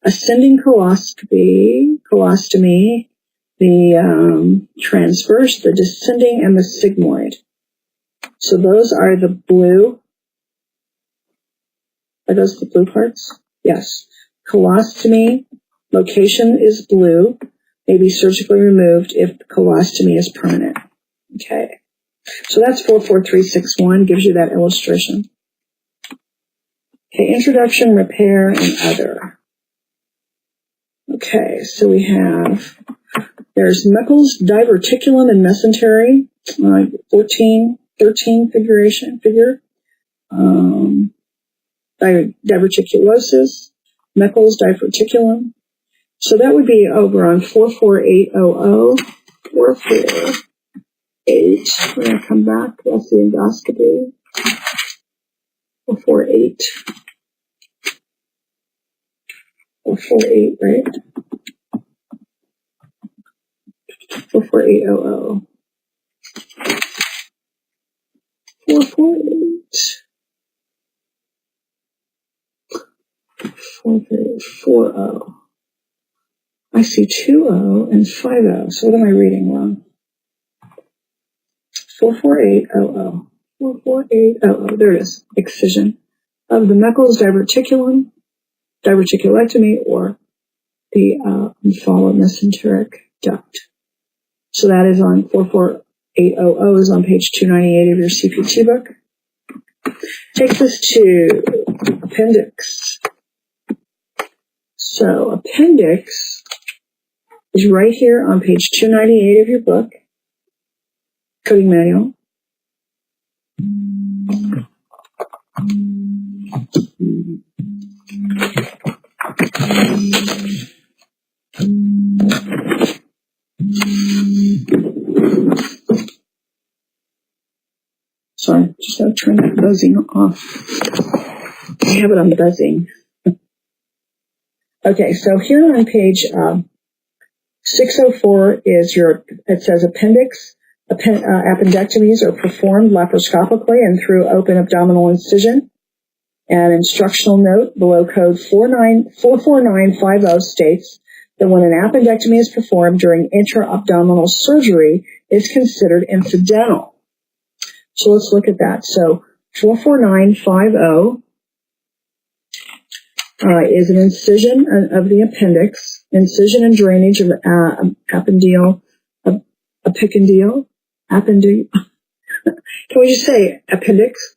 ascending colostomy, the transverse, the descending, and the sigmoid. So those are the blue. Are those the blue parts? Yes. Colostomy, location is blue, may be surgically removed if the colostomy is permanent. Okay. So that's 44361, gives you that illustration. Okay, introduction, repair, and other. Okay, so we have, there's Meckel's diverticulum and mesentery, 13 figure. Diverticulosis, Meckel's diverticulum. So that would be over on 44800, 8. We're going to come back. That's the endoscopy. 448. 448, right? 44800. 448. 440. I see 20 and 50. So what am I reading wrong? 44800. 44800. There it is. Excision of the Meckel's diverticulectomy, or the mesenteric duct. So that is on 44800 is on page 298 of your CPT book. Takes us to appendix. So appendix is right here on page 298 of your book, coding manual. Sorry, just gotta turn that buzzing off. I have it on buzzing. Okay, so here on page 604 is it says appendix. Appendectomies are performed laparoscopically and through open abdominal incision. An instructional note below code 44950 states that when an appendectomy is performed during intra-abdominal surgery, is considered incidental. So let's look at that. So 44950 is an incision of the appendix, incision and drainage of appendial. Can we just say appendix?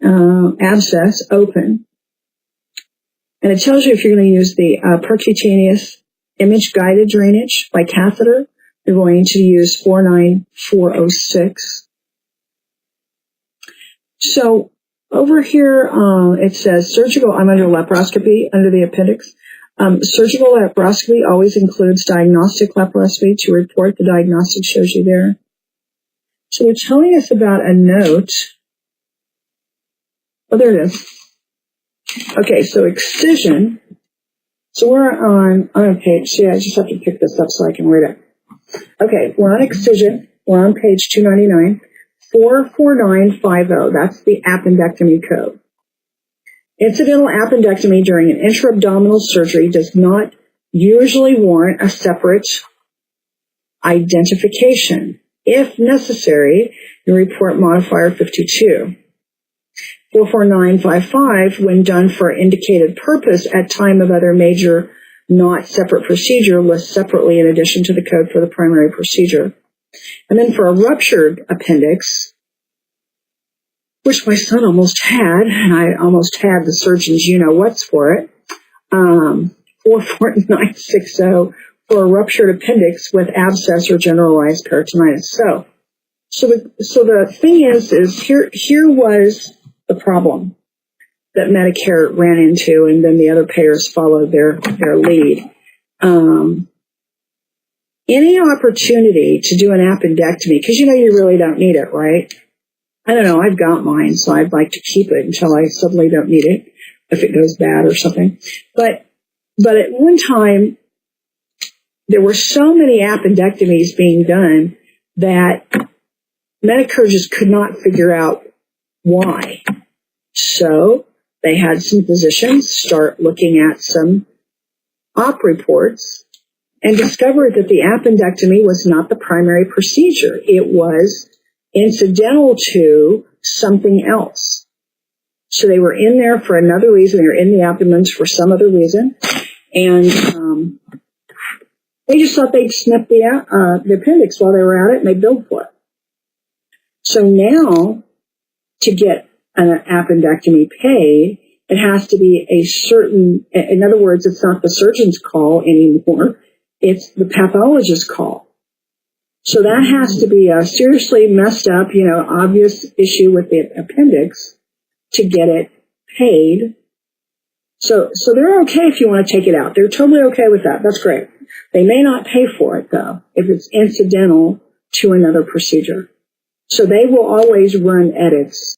Abscess, open. And it tells you if you're going to use the percutaneous image-guided drainage by catheter, you're going to use 49406. So over here, it says surgical, I'm under laparoscopy, under the appendix. Surgical laparoscopy always includes diagnostic laparoscopy. To report, the diagnostic shows you there. So they're telling us about a note. Oh, there it is. Okay, so excision. So we're on page, see, I just have to pick this up so I can read it. Okay, we're on excision. We're on page 299. 44950, that's the appendectomy code. Incidental appendectomy during an intra-abdominal surgery does not usually warrant a separate identification. If necessary, you report modifier 52. 44955, when done for indicated purpose at time of other major not separate procedure, lists separately in addition to the code for the primary procedure. And then for a ruptured appendix, which my son almost had, and I almost had the surgeon's you-know-what's for it, 44960 for a ruptured appendix with abscess or generalized peritonitis. So the thing is here was the problem that Medicare ran into, and then the other payers followed their lead. Any opportunity to do an appendectomy, because you really don't need it, right? I don't know, I've got mine, so I'd like to keep it until I suddenly don't need it, if it goes bad or something. But at one time, there were so many appendectomies being done that Medicare just could not figure out why. So they had some physicians start looking at some op reports and discovered that the appendectomy was not the primary procedure. It was incidental to something else. So they were in there for another reason. They were in the abdomens for some other reason. And they just thought they'd snip the appendix while they were at it, and they billed for it. So now, to get an appendectomy paid, it has to be a certain, in other words, it's not the surgeon's call anymore, it's the pathologist's call. So that has to be a seriously messed up, obvious issue with the appendix to get it paid. So they're okay if you want to take it out. They're totally okay with that. That's great. They may not pay for it, though, if it's incidental to another procedure. So they will always run edits.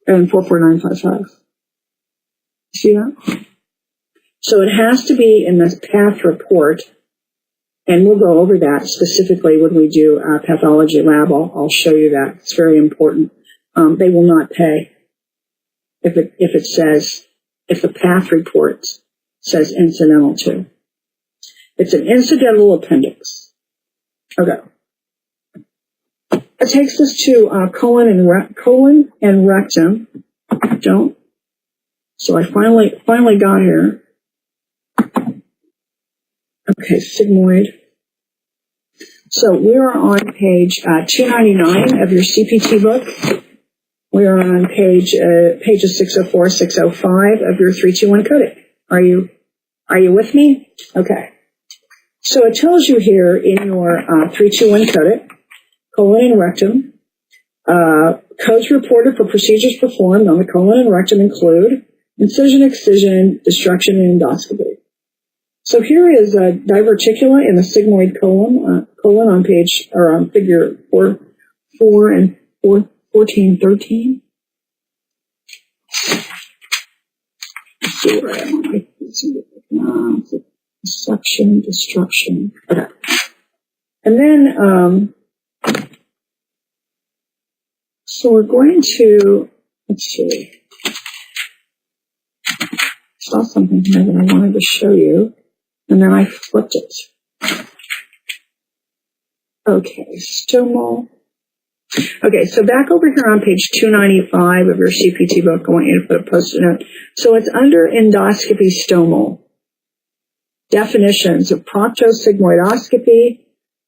And 44955. See that? So it has to be in the path report, and we'll go over that specifically when we do pathology lab. I'll show you that. It's very important. They will not pay if the path report says incidental to. It's an incidental appendix. Okay. It takes us to colon and rectum. Don't. So I finally got here. Okay, sigmoid. So we are on page 299 of your CPT book. We are on pages 604, 605 of your 321 codec. Are you with me? Okay. So it tells you here in your 321 codec, colon and rectum, codes reported for procedures performed on the colon and rectum include incision, excision, destruction, and endoscopy. So here is a diverticula in the sigmoid colon on page, or on figure 4 and 14, 13. Let's see where I am. Destruction, destruction. Okay. And then, so we're going to, let's see. I saw something here that I wanted to show you, and then I flipped it. Okay, stomal. Okay, so back over here on page 295 of your CPT book, I want you to put a post-it note. So it's under endoscopy stomal. Definitions of proctosigmoidoscopy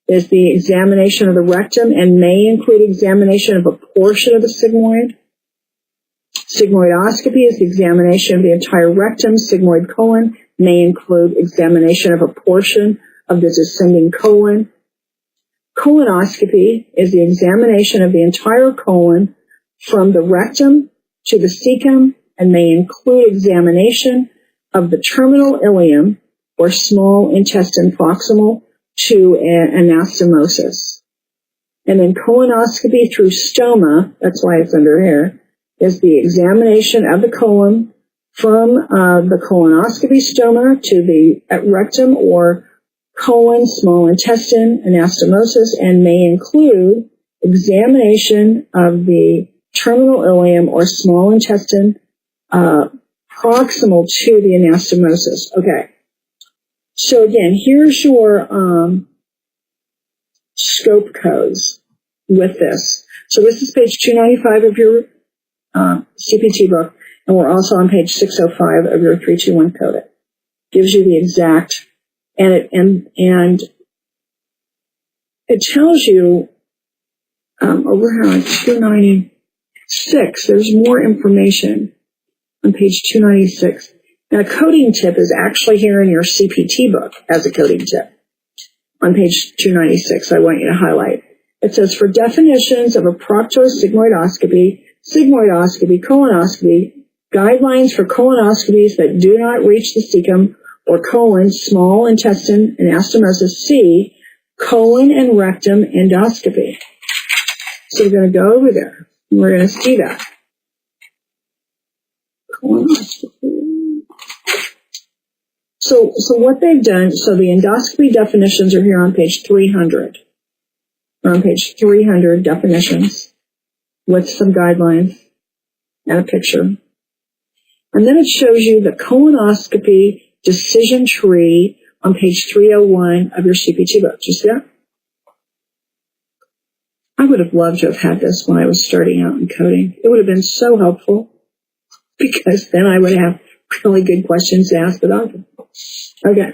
is the examination of the rectum and may include examination of a portion of the sigmoid. Sigmoidoscopy is the examination of the entire rectum. Sigmoid colon may include examination of a portion of the descending colon. Colonoscopy is the examination of the entire colon from the rectum to the cecum and may include examination of the terminal ileum or small intestine proximal to anastomosis. And then colonoscopy through stoma, that's why it's under here, is the examination of the colon from the colonoscopy stoma to the rectum or colon, small intestine, anastomosis, and may include examination of the terminal ileum or small intestine proximal to the anastomosis. Okay. So again, here's your scope codes with this. So this is page 295 of your CPT book, and we're also on page 605 of your 321 codec. Gives you the exact, and it tells you over here on 296. There's more information on page 296. Now, a coding tip is actually here in your CPT book as a coding tip. On page 296, I want you to highlight. It says, for definitions of a proctosigmoidoscopy, sigmoidoscopy, colonoscopy, guidelines for colonoscopies that do not reach the cecum or colon, small intestine, anastomosis, see colon and rectum endoscopy. So we're going to go over there, and we're going to see that. Colonoscopy. So what they've done, so the endoscopy definitions are here on page 300. We're on page 300, definitions, with some guidelines and a picture. And then it shows you the colonoscopy decision tree on page 301 of your CPT book. Do you see that? I would have loved to have had this when I was starting out in coding. It would have been so helpful because then I would have really good questions to ask the doctor. Okay.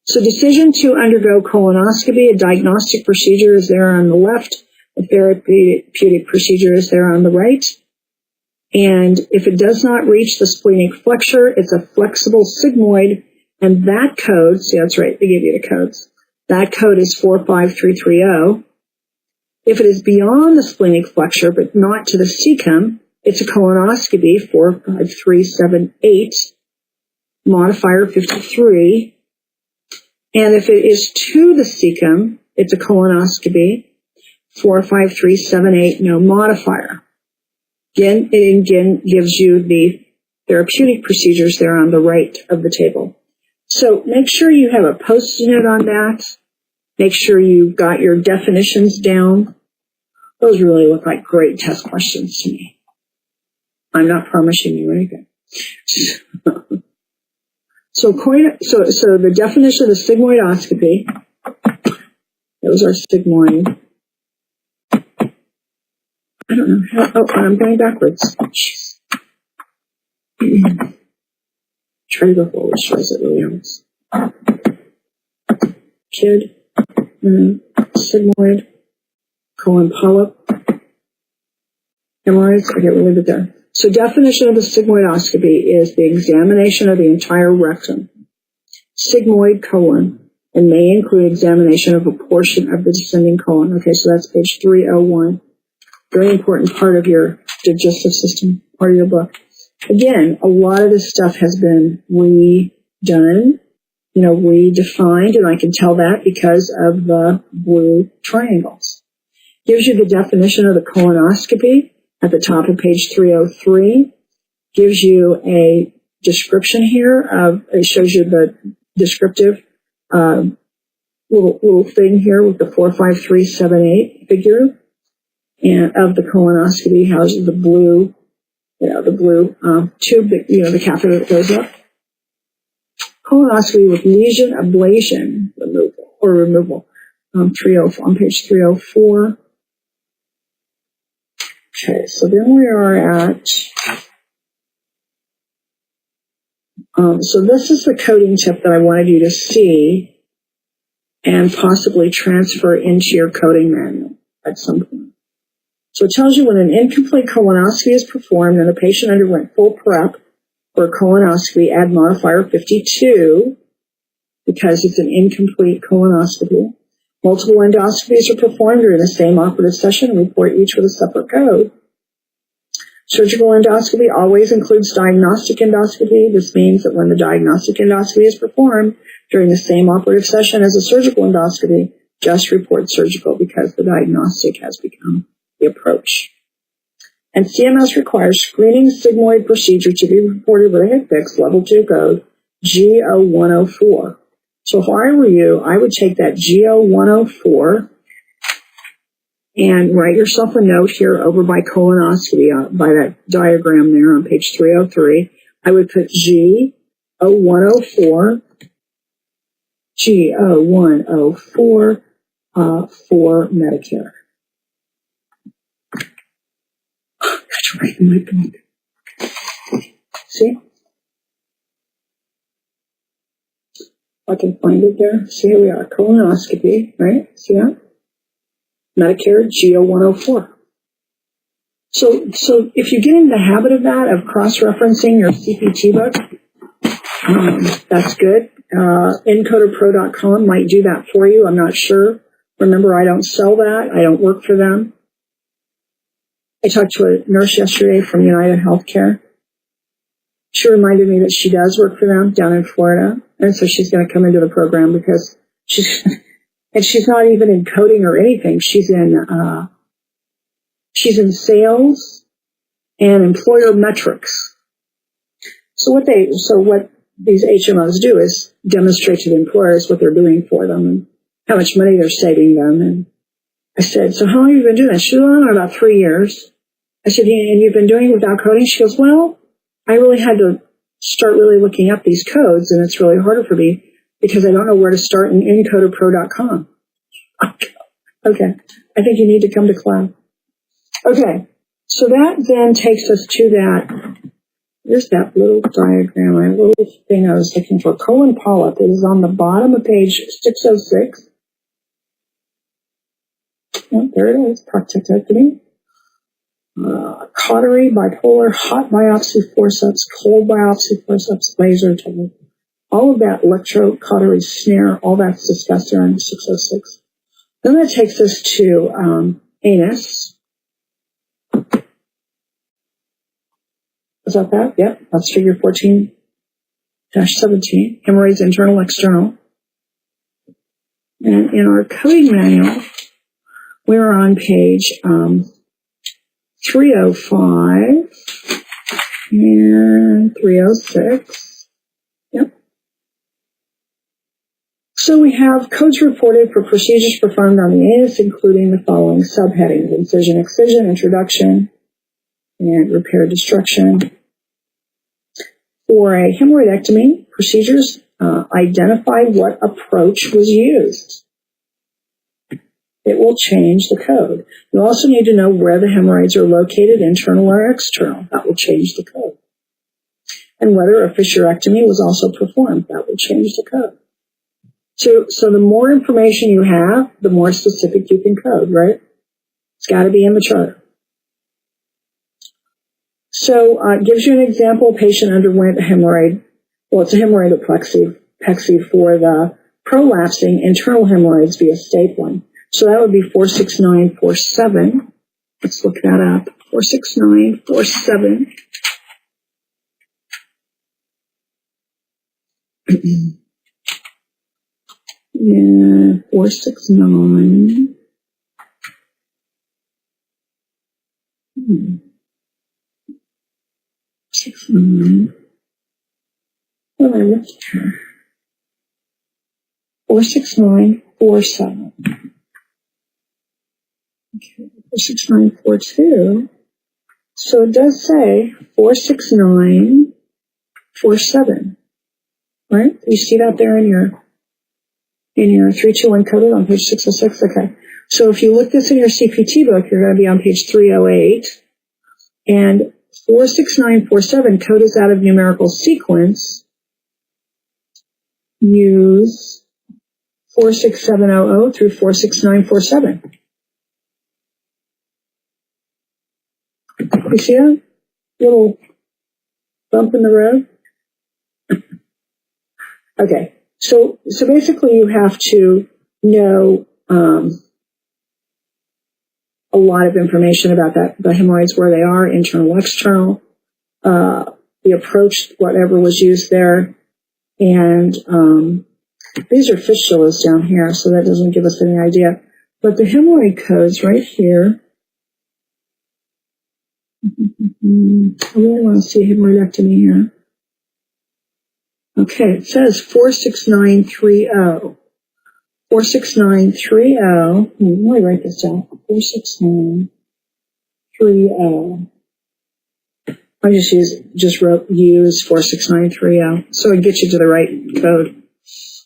So decision to undergo colonoscopy, a diagnostic procedure is there on the left. A therapeutic procedure is there on the right. And if it does not reach the splenic flexure, it's a flexible sigmoid. And that code, see, that's right, they give you the codes. That code is 45330. If it is beyond the splenic flexure, but not to the cecum, it's a colonoscopy, 45378, modifier 53. And if it is to the cecum, it's a colonoscopy, 45378, no modifier. Again, it again gives you the therapeutic procedures there on the right of the table. So make sure you have a post-it note on that. Make sure you've got your definitions down. Those really look like great test questions to me. I'm not promising you anything. So the definition of the sigmoidoscopy, that was our sigmoid. I don't know how, oh, I'm going backwards. Jeez. Try to go forward, so it really helps. Kid, sigmoid, colon polyp, hemorrhoids, I get really good there. So definition of the sigmoidoscopy is the examination of the entire rectum, sigmoid colon, and may include examination of a portion of the descending colon. Okay, so that's page 301. Very important part of your digestive system, part of your book. Again, a lot of this stuff has been redone, redefined, and I can tell that because of the blue triangles. Gives you the definition of the colonoscopy at the top of page 303. Gives you a description here it shows you the descriptive little thing here with the 45378 figure. And of the colonoscopy, houses the blue tube that, the catheter that goes up. Colonoscopy with lesion ablation removal, on page 304. Okay, so then we are at, so this is the coding tip that I wanted you to see and possibly transfer into your coding manual at some point. So it tells you when an incomplete colonoscopy is performed and the patient underwent full prep for a colonoscopy, add modifier 52 because it's an incomplete colonoscopy. Multiple endoscopies are performed during the same operative session and report each with a separate code. Surgical endoscopy always includes diagnostic endoscopy. This means that when the diagnostic endoscopy is performed during the same operative session as a surgical endoscopy, just report surgical because the diagnostic has become the approach. And CMS requires screening sigmoid procedure to be reported with a HCPCS level 2 code G0104. So if I were you, I would take that G0104 and write yourself a note here over by colonoscopy, by that diagram there on page 303. I would put G0104 for Medicare. That's right in my book. See? I can find it there. See, here we are. Colonoscopy, right? See that? Medicare G0104. So if you get in the habit of that, of cross-referencing your CPT book, that's good. EncoderPro.com might do that for you. I'm not sure. Remember, I don't sell that. I don't work for them. I talked to a nurse yesterday from United Healthcare. She reminded me that she does work for them down in Florida, and so she's going to come into the program because she's not even in coding or anything. She's in sales and employer metrics. So what these HMOs do is demonstrate to the employers what they're doing for them and how much money they're saving them. And I said, so how long have you been doing that? She said, about 3 years. I said, and you've been doing it without coding? She goes, well, I really had to start really looking up these codes, and it's really harder for me because I don't know where to start in EncoderPro.com. Okay. I think you need to come to class. Okay. So that then takes us to that. There's that little diagram, my little thing I was looking for. Colon polyp. It is on the bottom of page 606. Oh, there it is. Proctectomy. Cautery, bipolar, hot biopsy forceps, cold biopsy forceps, laser technique. All of that electrocautery snare, all that's discussed there in 606. Then that takes us to anus. Is that that? Yep, that's figure 14-17. Hemorrhoids, internal, external. And in our coding manual, we're on page 305 and 306. Yep. So we have codes reported for procedures performed on the anus, including the following subheadings: incision, excision, introduction, and repair, destruction. For a hemorrhoidectomy, procedures identify what approach was used. It will change the code. You also need to know where the hemorrhoids are located, internal or external. That will change the code. And whether a fissurectomy was also performed. That will change the code. So the more information you have, the more specific you can code, right? It's got to be in the chart. So it gives you an example. Patient underwent a hemorrhoid. Well, it's a hemorrhoidopexy for the prolapsing internal hemorrhoids via stapling. So that would be 46947. Let's look that up. 46947. Yeah, 469. 69. What am I looking for? 46947. Okay, 46942. So it does say 46947. Right? You see that there in your 321 coded on page 606? Okay. So if you look this in your CPT book, you're going to be on page 308. And 46947 code is out of numerical sequence. Use 46700 through 46947. You see that little bump in the road? Okay. So basically you have to know a lot of information about the hemorrhoids, where they are, internal, external, the approach, whatever was used there. And these are fistulas down here, so that doesn't give us any idea. But the hemorrhoid codes right here. I really want to see hemorrhoidectomy here. Okay, it says 46930. 46930. Let me write this down. 46930. I use 46930. So it gets you to the right code.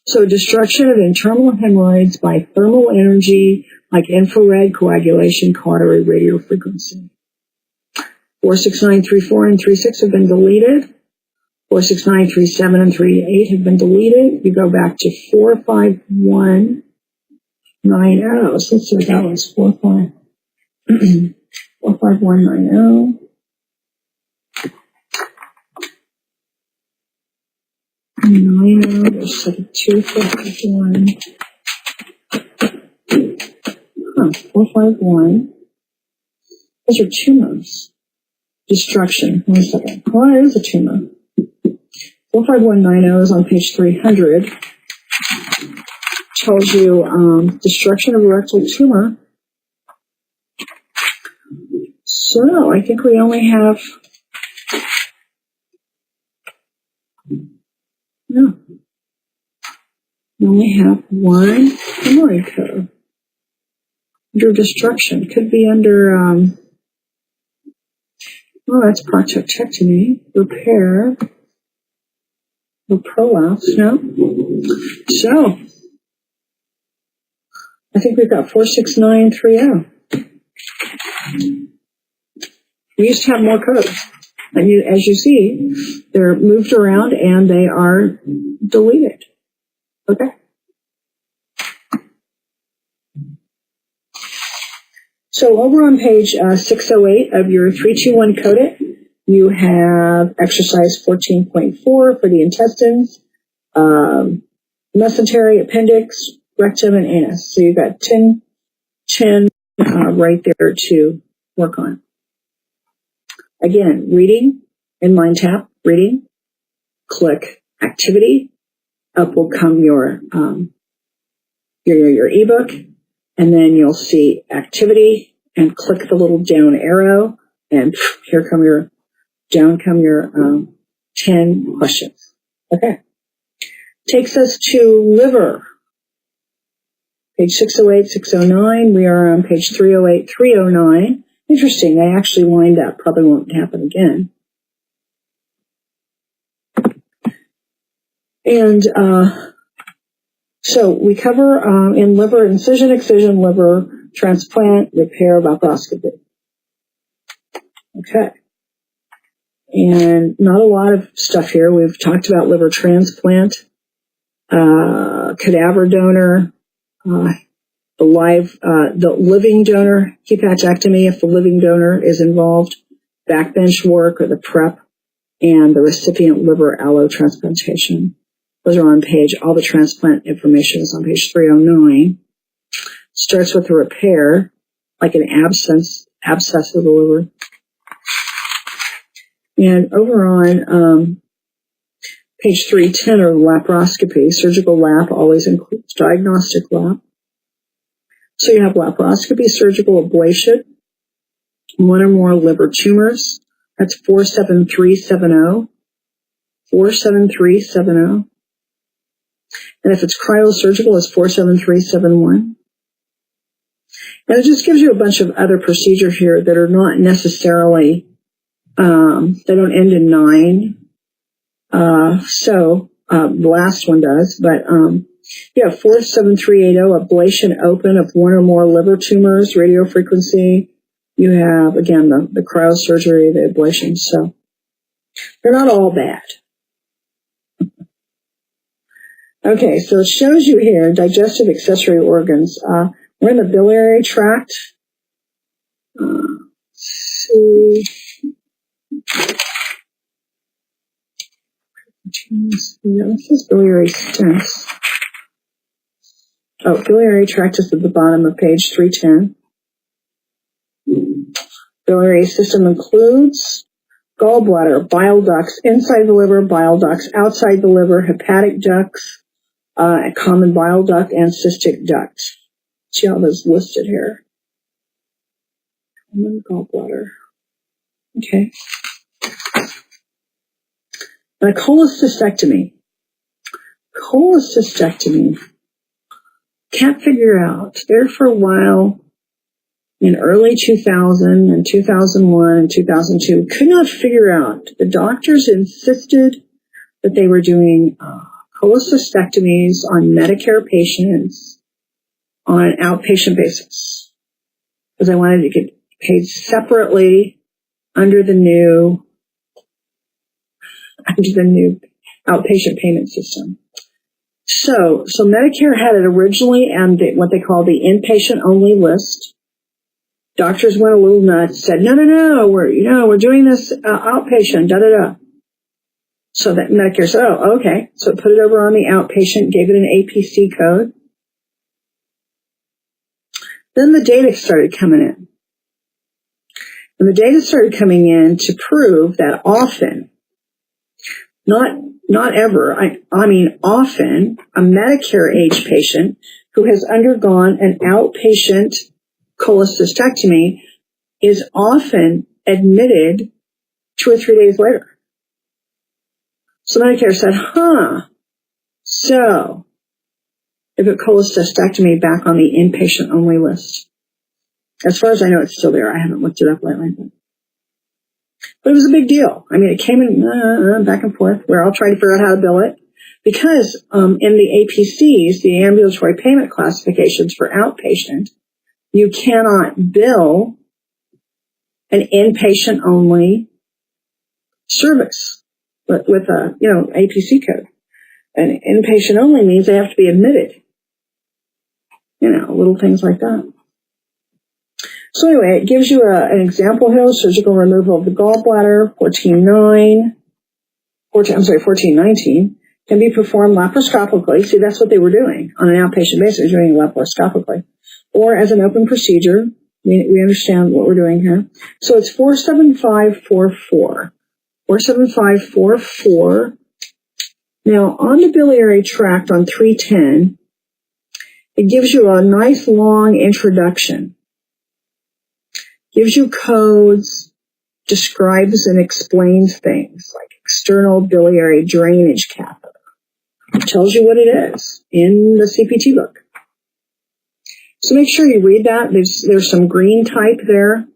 So destruction of internal hemorrhoids by thermal energy, like infrared, coagulation, cautery, radio frequency. 46934 and 36 have been deleted. 46937 and 38 have been deleted. You go back to 45190. So let's see what that was. 45190. 90, there's 251. 451. Those are tumors. Destruction. 1 second. Oh, it is a tumor. 45190 is on page 300. Tells you destruction of a rectal tumor. So I think we only have one hemorrhoid code under destruction. Could be under that's proctectomy, repair, or prolapse. No. So I think we've got 46930. We used to have more codes. And as you see, they're moved around and they are deleted. Okay. So over on page 608 of your 321 Code It, you have exercise 14.4 for the intestines, mesentery, appendix, rectum, and anus. So you've got 10 right there to work on. Again, reading, in Mind Tap, reading, click activity, up will come your ebook, and then you'll see activity, and click the little down arrow, and here come your 10 questions. Okay. Takes us to liver. Page 608, 609. We are on page 308, 309. Interesting, they actually lined up. Probably won't happen again. And so we cover in liver, incision, excision, liver, transplant, repair, laparoscopy. Okay. And not a lot of stuff here. We've talked about liver transplant, cadaver donor, the living donor, hepatectomy if the living donor is involved, backbench work or the prep, and the recipient liver allotransplantation. Those are on page, all the transplant information is on page 309. Starts with a repair, like an abscess of the liver. And over on page 310 are laparoscopy. Surgical lap always includes diagnostic lap. So you have laparoscopy, surgical ablation, one or more liver tumors. That's 47370. 47370. And if it's cryosurgical, it's 47371. And it just gives you a bunch of other procedures here that are not necessarily, they don't end in 9. The last one does, but, yeah, 47380, ablation open of one or more liver tumors, radiofrequency. You have, again, the cryosurgery, the ablation. So they're not all bad. Okay, so it shows you here digestive accessory organs. We're in the biliary tract. Let's see. Yeah, this is biliary stents. Oh, biliary tract is at the bottom of page 310. Biliary system includes gallbladder, bile ducts inside the liver, bile ducts outside the liver, hepatic ducts, a common bile duct, and cystic duct. See all those listed here. Common gallbladder. Okay. Now, cholecystectomy. Cholecystectomy. Can't figure out. There for a while in early 2000 and 2001 and 2002. Could not figure out. The doctors insisted that they were doing cholecystectomies on Medicare patients on an outpatient basis because I wanted to get paid separately under the new outpatient payment system. So Medicare had it originally on what they call the inpatient only list. Doctors went a little nuts, said, no, we're doing this outpatient, da-da-da. So that Medicare said, oh, okay. So it put it over on the outpatient, gave it an APC code. Then the data started coming in. And the data started coming in to prove that often, not ever, I mean often, a Medicare age patient who has undergone an outpatient cholecystectomy is often admitted 2 or 3 days later. So Medicare said, so they put cholecystectomy back on the inpatient only list. As far as I know, it's still there. I haven't looked it up lately. But it was a big deal. I mean, it came in back and forth where I'll try to figure out how to bill it. Because in the APCs, the ambulatory payment classifications for outpatient, you cannot bill an inpatient-only service with a APC code. And inpatient-only means they have to be admitted. Little things like that. So anyway, it gives you an example here: surgical removal of the gallbladder, 1419, can be performed laparoscopically. See, that's what they were doing on an outpatient basis, doing it laparoscopically, or as an open procedure. We understand what we're doing here. So it's 47544. 47544. Now, on the biliary tract on 310, it gives you a nice long introduction. Gives you codes, describes and explains things like external biliary drainage catheter. It tells you what it is in the CPT book. So make sure you read that. There's some green type there.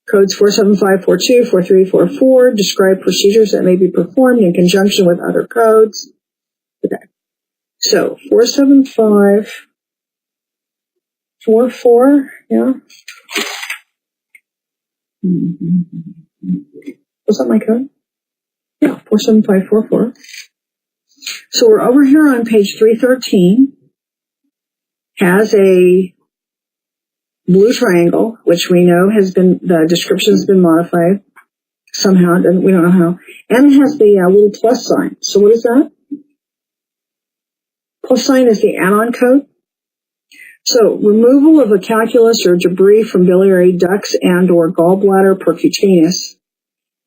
Codes 47542, 4344 describe procedures that may be performed in conjunction with other codes. Okay. So 47544, yeah. Was that my code? Yeah, 47544. So we're over here on page 313. Has a blue triangle, which we know the description has been modified somehow. We don't know how. And it has the little plus sign. So what is that? Plus sign is the add-on code. So removal of a calculus or debris from biliary ducts and or gallbladder percutaneous,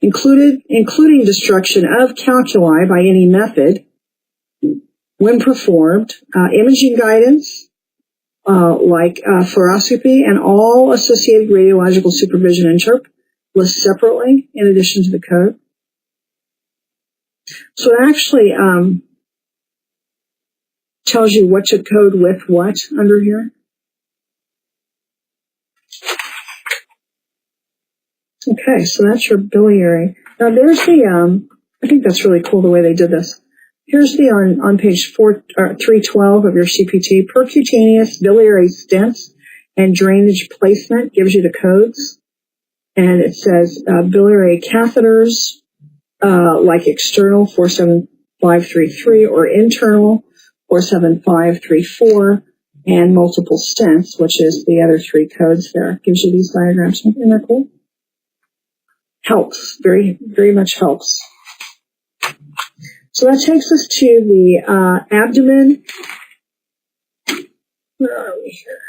including destruction of calculi by any method when performed, imaging guidance, like fluoroscopy, and all associated radiological supervision and chirp list separately in addition to the code. So it actually tells you what to code with what under here. Okay, so that's your biliary. Now there's the, I think that's really cool the way they did this. Here's the, on page 312 of your CPT, percutaneous biliary stents and drainage placement gives you the codes. And it says biliary catheters, like external 47533 or internal 47534, and multiple stents, which is the other three codes there. Gives you these diagrams. Isn't that cool? Helps. Very, very much helps. So that takes us to the abdomen. Where are we here?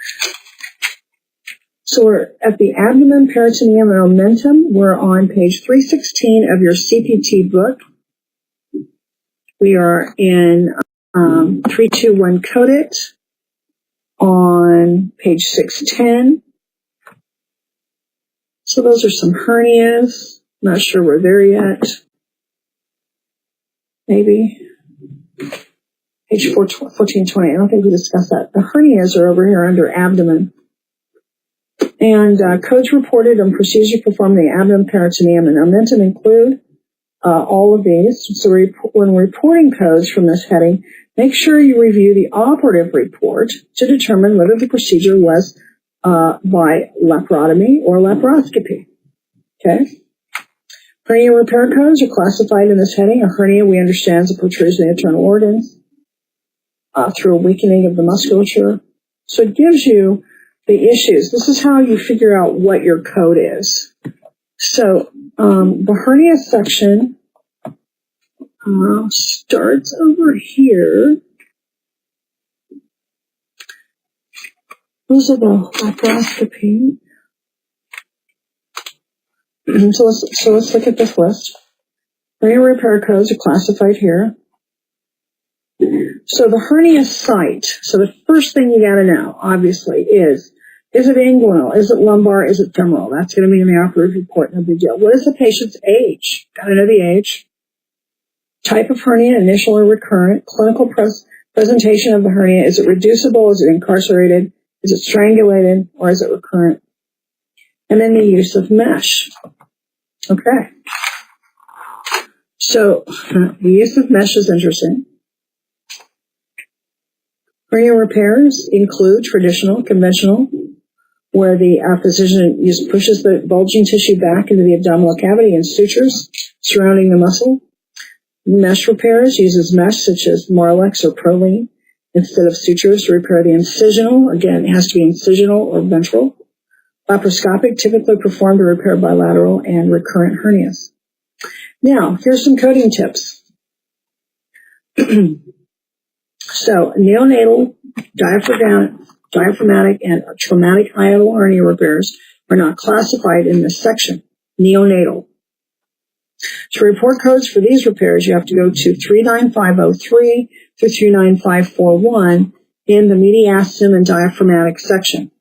So we're at the abdomen, peritoneum, and omentum. We're on page 316 of your CPT book. We are in 321 coded on page 610. So those are some hernias. Not sure we're there yet. Maybe. Page 1420. I don't think we discussed that. The hernias are over here under abdomen. And codes reported on procedures performed in the abdomen, peritoneum, and omentum include all of these. So when reporting codes from this heading, make sure you review the operative report to determine whether the procedure was by laparotomy or laparoscopy. Okay? Hernia repair codes are classified in this heading. A hernia, we understand, is a protrusion of the internal organs through a weakening of the musculature. So it gives you the issues. This is how you figure out what your code is. So the hernia section starts over here. Those are the laparoscopy. So let's look at this list. Hernia repair codes are classified here. So the hernia site. So the first thing you got to know, obviously, is it inguinal? Is it lumbar? Is it femoral? That's going to be in the operative report. No big deal. What is the patient's age? Got to know the age. Type of hernia, initial or recurrent. Clinical presentation of the hernia. Is it reducible? Is it incarcerated? Is it strangulated? Or is it recurrent? And then the use of mesh. Okay. So the use of mesh is interesting. Hernia repairs include traditional, conventional, where the physician pushes the bulging tissue back into the abdominal cavity and sutures surrounding the muscle. Mesh repairs uses mesh such as Marlex or Prolene instead of sutures to repair the incisional. Again, it has to be incisional or ventral. Laparoscopic, typically performed to repair bilateral and recurrent hernias. Now, here's some coding tips. So, neonatal, diaphragmatic, and traumatic hiatal hernia repairs are not classified in this section. Neonatal. To report codes for these repairs, you have to go to 39503 through 39541 in the mediastinum and diaphragm section.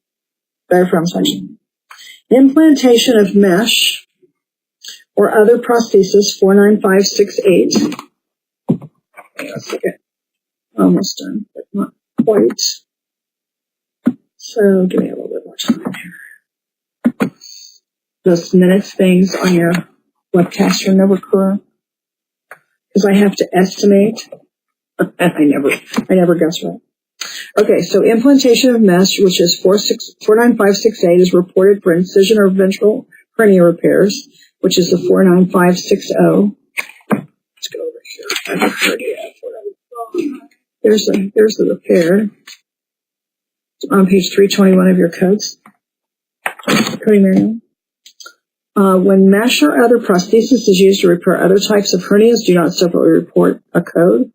Implantation of mesh or other prosthesis 49568. Okay, almost done, but not quite. So give me a little bit more time here. Those minutes things on your webcast are never correct because I have to estimate. I never guess right. Okay, so implantation of mesh, which is 49568, is reported for incision or ventral hernia repairs, which is the 49560. Let's go over here. I have hernia. There's the repair. It's on page 321 of your codes. Coding manual. When mesh or other prosthesis is used to repair other types of hernias, do not separately report a code.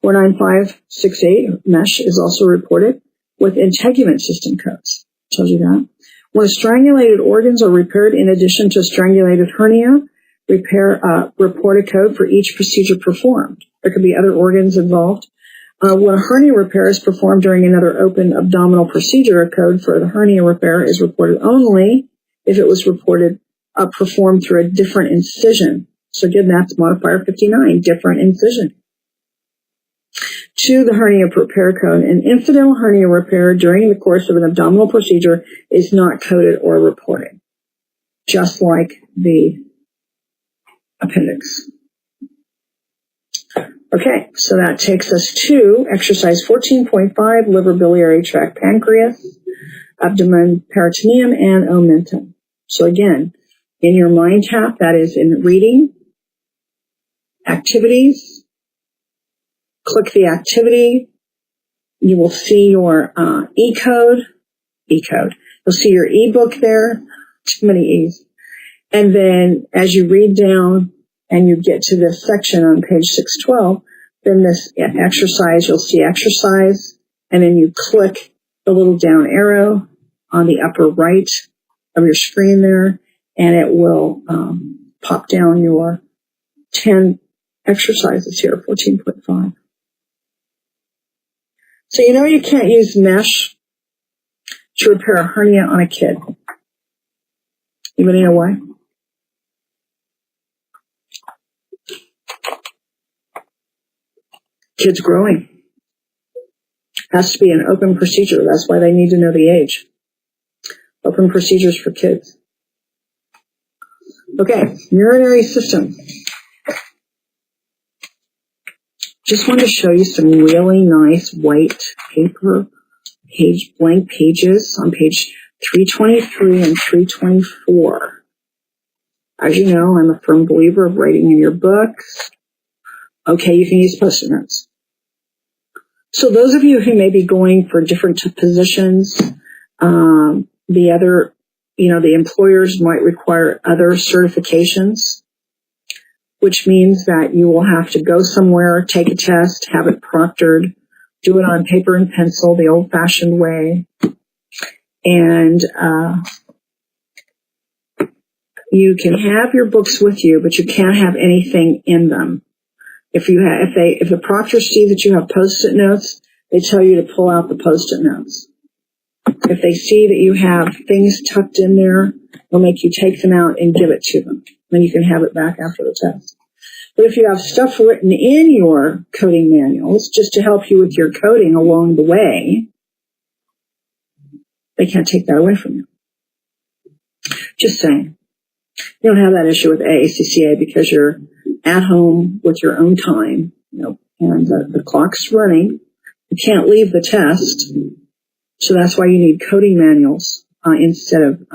49568 mesh is also reported with integument system codes. Tells you that. When strangulated organs are repaired in addition to strangulated hernia, report a code for each procedure performed. There could be other organs involved. When a hernia repair is performed during another open abdominal procedure, a code for the hernia repair is reported only if it was performed through a different incision. So again, that's modifier 59, different incision. To the hernia repair code, an incidental hernia repair during the course of an abdominal procedure is not coded or reported, just like the appendix. Okay, so that takes us to exercise 14.5, liver, biliary tract, pancreas, abdomen, peritoneum, and omentum. So again, in your mind tap, that is in reading, activities, click the activity. You will see your E-code. You'll see your e-book there. Too many E's. And then as you read down and you get to this section on page 612, then this exercise, you'll see exercise, and then you click the little down arrow on the upper right of your screen there, and it will pop down your 10 exercises here, 14.5. So you know you can't use mesh to repair a hernia on a kid. Anybody know why? Kid's growing. Has to be an open procedure. That's why they need to know the age. Open procedures for kids. Okay, urinary system. Just wanted to show you some really nice white paper blank pages on page 323 and 324. As you know, I'm a firm believer of writing in your books. Okay, you can use Post-it notes. So those of you who may be going for different positions, the employers might require other certifications, which means that you will have to go somewhere, take a test, have it proctored, do it on paper and pencil the old-fashioned way, and you can have your books with you, but you can't have anything in them. If the proctors see that you have Post-it notes, they tell you to pull out the Post-it notes. If they see that you have things tucked in there, they'll make you take them out and give it to them. Then you can have it back after the test. But if you have stuff written in your coding manuals just to help you with your coding along the way, they can't take that away from you. Just saying. You don't have that issue with AACCA because you're at home with your own time, and the clock's running, You can't leave the test, so that's why you need coding manuals instead of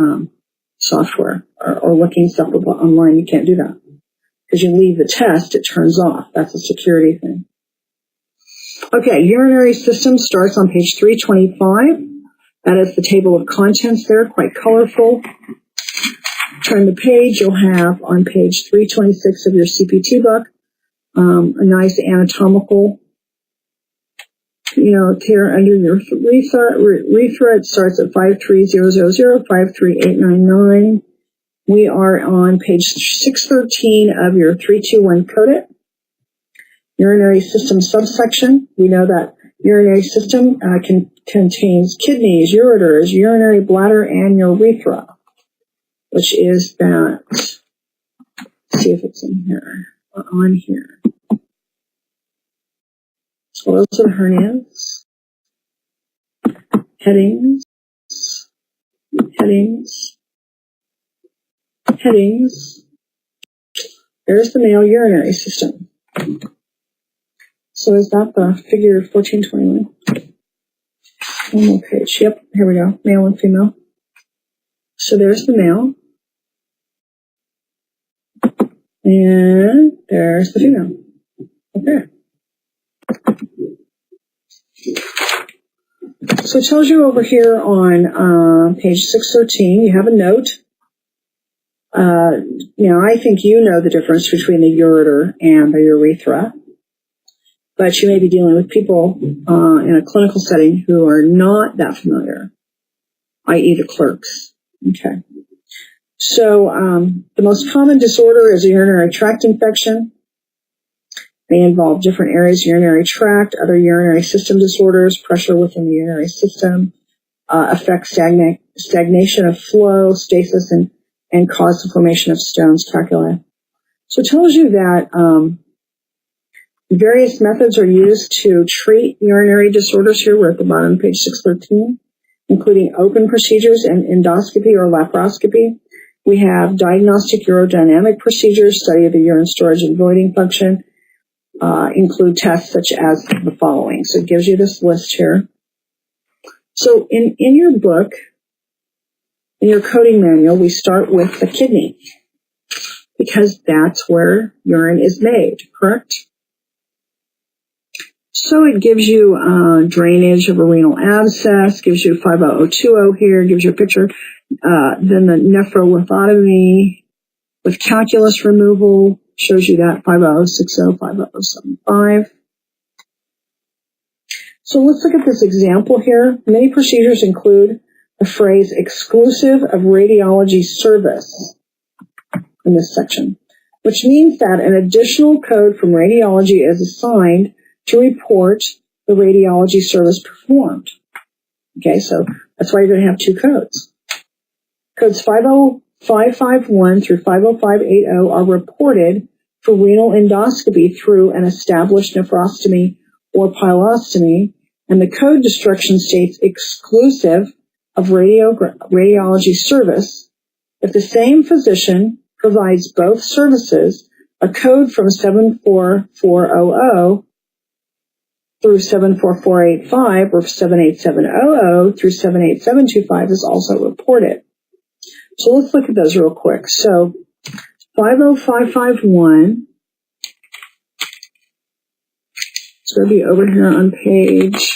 software or looking stuff up online. You can't do that because you leave the test, it turns off. That's a security thing. Okay, urinary system starts on page 325. That is the table of contents there, quite colorful. Turn the page, you'll have on page 326 of your CPT book a nice anatomical, here under your urethra, it starts at 53000, 53899. We are on page 613 of your 321 code. Urinary system subsection. We know that urinary system contains kidneys, ureters, urinary bladder, and urethra, which is that. Let's see if it's in here or on here. So those are the hernias. Headings. There's the male urinary system. So is that the figure 1421? One more page. Yep, here we go. Male and female. So there's the male. And there's the female. Okay. So it tells you over here on page 613, you have a note. I think you know the difference between the ureter and the urethra. But you may be dealing with people in a clinical setting who are not that familiar, i.e. the clerks. Okay. So the most common disorder is a urinary tract infection. They involve different areas of urinary tract, other urinary system disorders, pressure within the urinary system, affect stagnation of flow, stasis, and cause the formation of stones, calculi. So it tells you that various methods are used to treat urinary disorders here. We're at the bottom of page 613, including open procedures and endoscopy or laparoscopy. We have diagnostic urodynamic procedures, study of the urine storage and voiding function, include tests such as the following. So it gives you this list here. So in your book, in your coding manual, we start with the kidney because that's where urine is made, correct? So it gives you drainage of a renal abscess, gives you 50020 here, gives you a picture. Then the nephrolithotomy with calculus removal shows you that 50060, 50075. So let's look at this example here. Many procedures include the phrase exclusive of radiology service in this section, which means that an additional code from radiology is assigned to report the radiology service performed. Okay, so that's why you're going to have two codes. Codes 50551 through 50580 are reported for renal endoscopy through an established nephrostomy or pilostomy, and the code instruction states exclusive of radiology service. If the same physician provides both services, a code from 74400 through 74485 or 78700 through 78725 is also reported. So let's look at those real quick. So 50551, it's going to be over here on page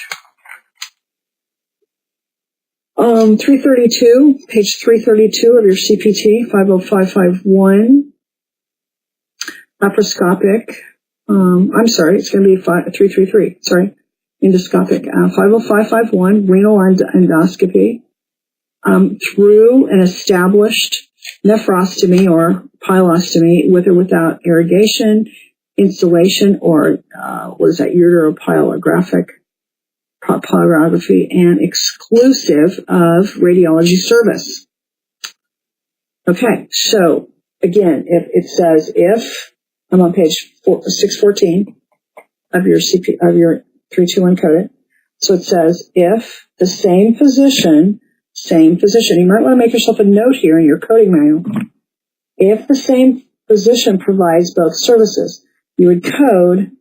332, page 332 of your CPT, 50551, laparoscopic. It's going to be 333, endoscopic, 50551, renal endoscopy, through an established nephrostomy or pilostomy with or without irrigation, installation, or, uteropylography, and exclusive of radiology service. Okay, so again, if it says I'm on page 614 of your 321 code. So it says, if the same physician, you might want to make yourself a note here in your coding manual. If the same physician provides both services, you would code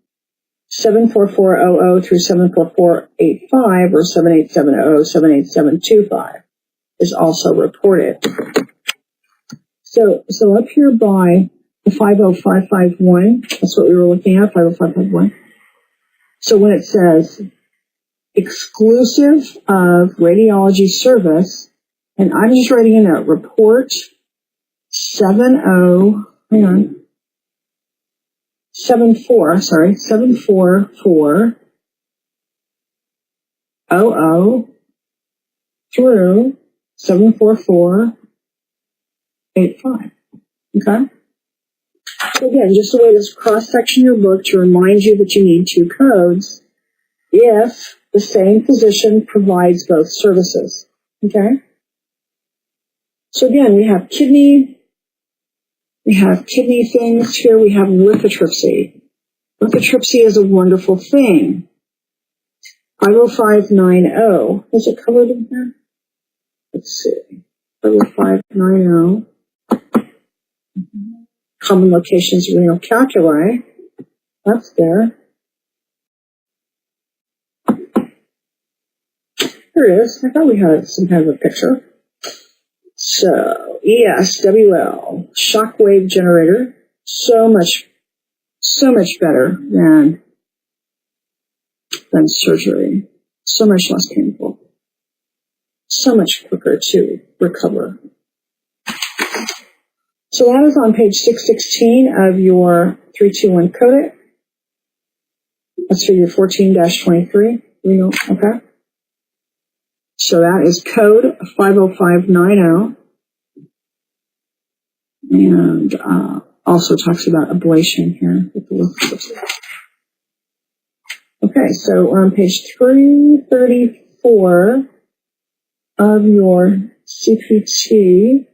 74400 through 74485 or 7870, 78725 is also reported. So up here by the 50551, that's what we were looking at, 50551. So when it says exclusive of radiology service, and I'm just writing in a report 74400 through 74485. Okay? So again, just a way to cross-section your book to remind you that you need two codes if the same physician provides both services. Okay? So again, we have kidney things here. We have lithotripsy. Lithotripsy is a wonderful thing. 50590. Is it covered in here? Let's see. 50590. Common locations of renal calculi. That's there. There it is. I thought we had some kind of a picture. So, ESWL, shockwave generator, so much better than surgery. So much less painful. So much quicker to recover. So that is on page 616 of your 321 codec. That's figure 14-23. Okay. So that is code 50590. And also talks about ablation here with the lithotripsy. Okay, so we're on page 334 of your CPT,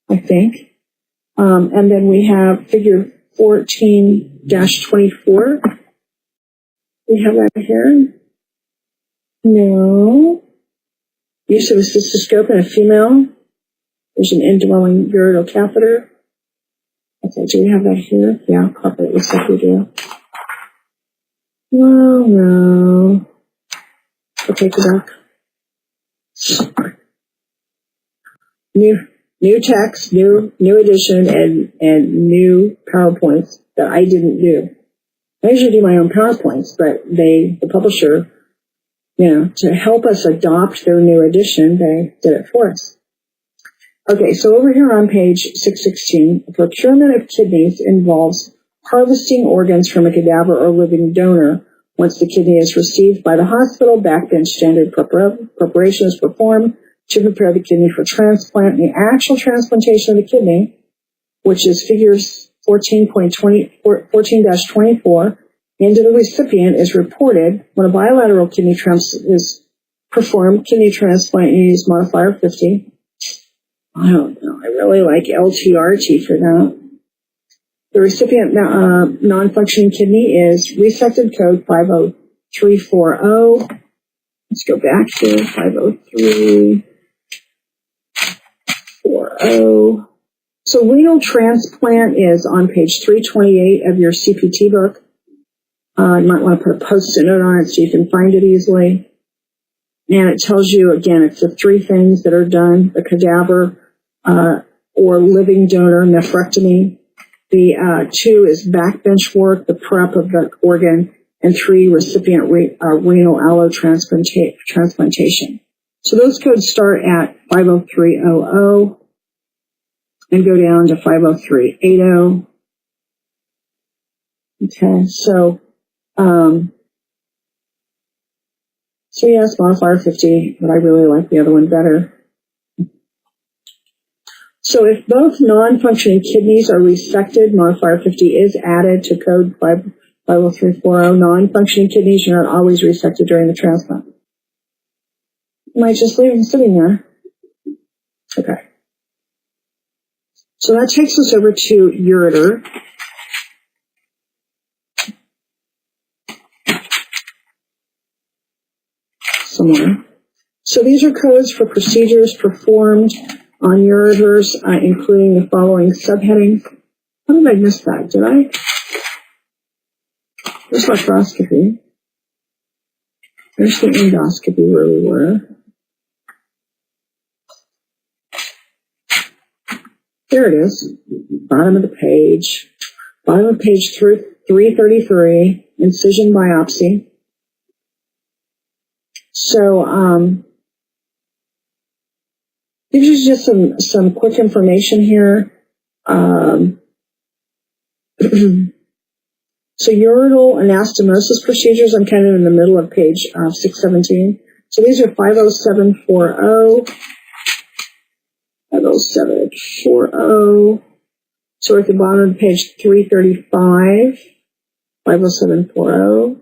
I think. And then we have figure 14-24. We have that here. No. Use of a cystoscope in a female. There's an indwelling ureteral catheter. Okay, do we have that here? Yeah, probably. It looks like we do. Well, no. I'll take it back. New text, new edition, and new PowerPoints that I didn't do. I usually do my own PowerPoints, but the publisher, to help us adopt their new edition, they did it for us. Okay, so over here on page 616, procurement of kidneys involves harvesting organs from a cadaver or living donor. Once the kidney is received by the hospital, backbench standard preparation is performed to prepare the kidney for transplant. The actual transplantation of the kidney, which is figures 14-24, into the recipient is reported. When a bilateral kidney transplant is performed, kidney transplant, you use modifier 50. I don't know. I really like LTRT for that. The recipient non-functioning kidney is resected code 50340. Let's go back here. 50340. So renal transplant is on page 328 of your CPT book. You might want to put a post-it note on it so you can find it easily. And it tells you, again, it's the three things that are done: the cadaver or living donor nephrectomy. The 2 is backbench work, the prep of the organ, and 3, recipient renal allotransplantation. So those codes start at 50300 and go down to 50380. Okay, so yes, modifier 50, but I really like the other one better. So if both non-functioning kidneys are resected, modifier 50 is added to code 50340. Non-functioning kidneys are not always resected during the transplant. You might just leave them sitting there. Okay. So that takes us over to ureter. Somewhere. So these are codes for procedures performed on ureters, including the following subheadings. How did I miss that? Did I? There's arthroscopy. There's the endoscopy where we were. There it is. Bottom of the page. Bottom of page 333, incision biopsy. So, gives you just some quick information here. So urinal anastomosis procedures, I'm kind of in the middle of page 617. So these are 50740, 50740. So we're at the bottom of page 335, 50740.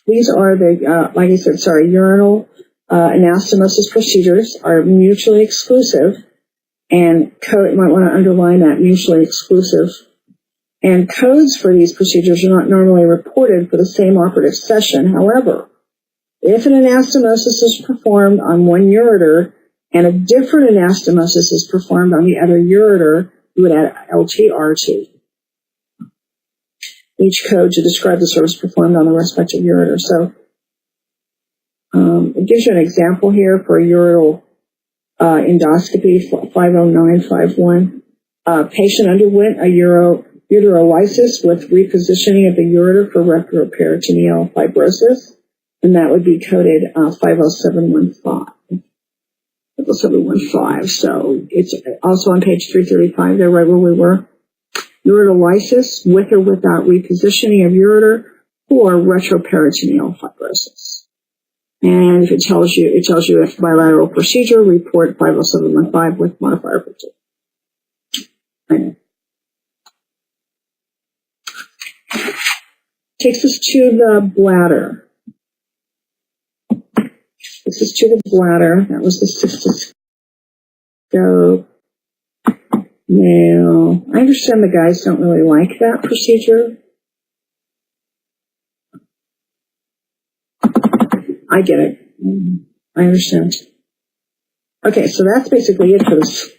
These are the, like I said, urinal anastomosis procedures are mutually exclusive, and you might want to underline that, mutually exclusive. And codes for these procedures are not normally reported for the same operative session. However, if an anastomosis is performed on one ureter and a different anastomosis is performed on the other ureter, you would add LT-RT. Each code to describe the service performed on the respective ureter. So it gives you an example here for ureteral endoscopy, 50951. Patient underwent a uterolysis with repositioning of the ureter for retroperitoneal fibrosis, and that would be coded 50715. 50715. So it's also on page 335 there, right where we were. Ureterolysis with or without repositioning of ureter for retroperitoneal fibrosis. And if it tells you if bilateral procedure, report 50715 with modifier 15. Takes us to the bladder. This is to the bladder. That was the cystoscope. Now, I understand the guys don't really like that procedure. I get it. I understand. Okay, so that's basically it for this.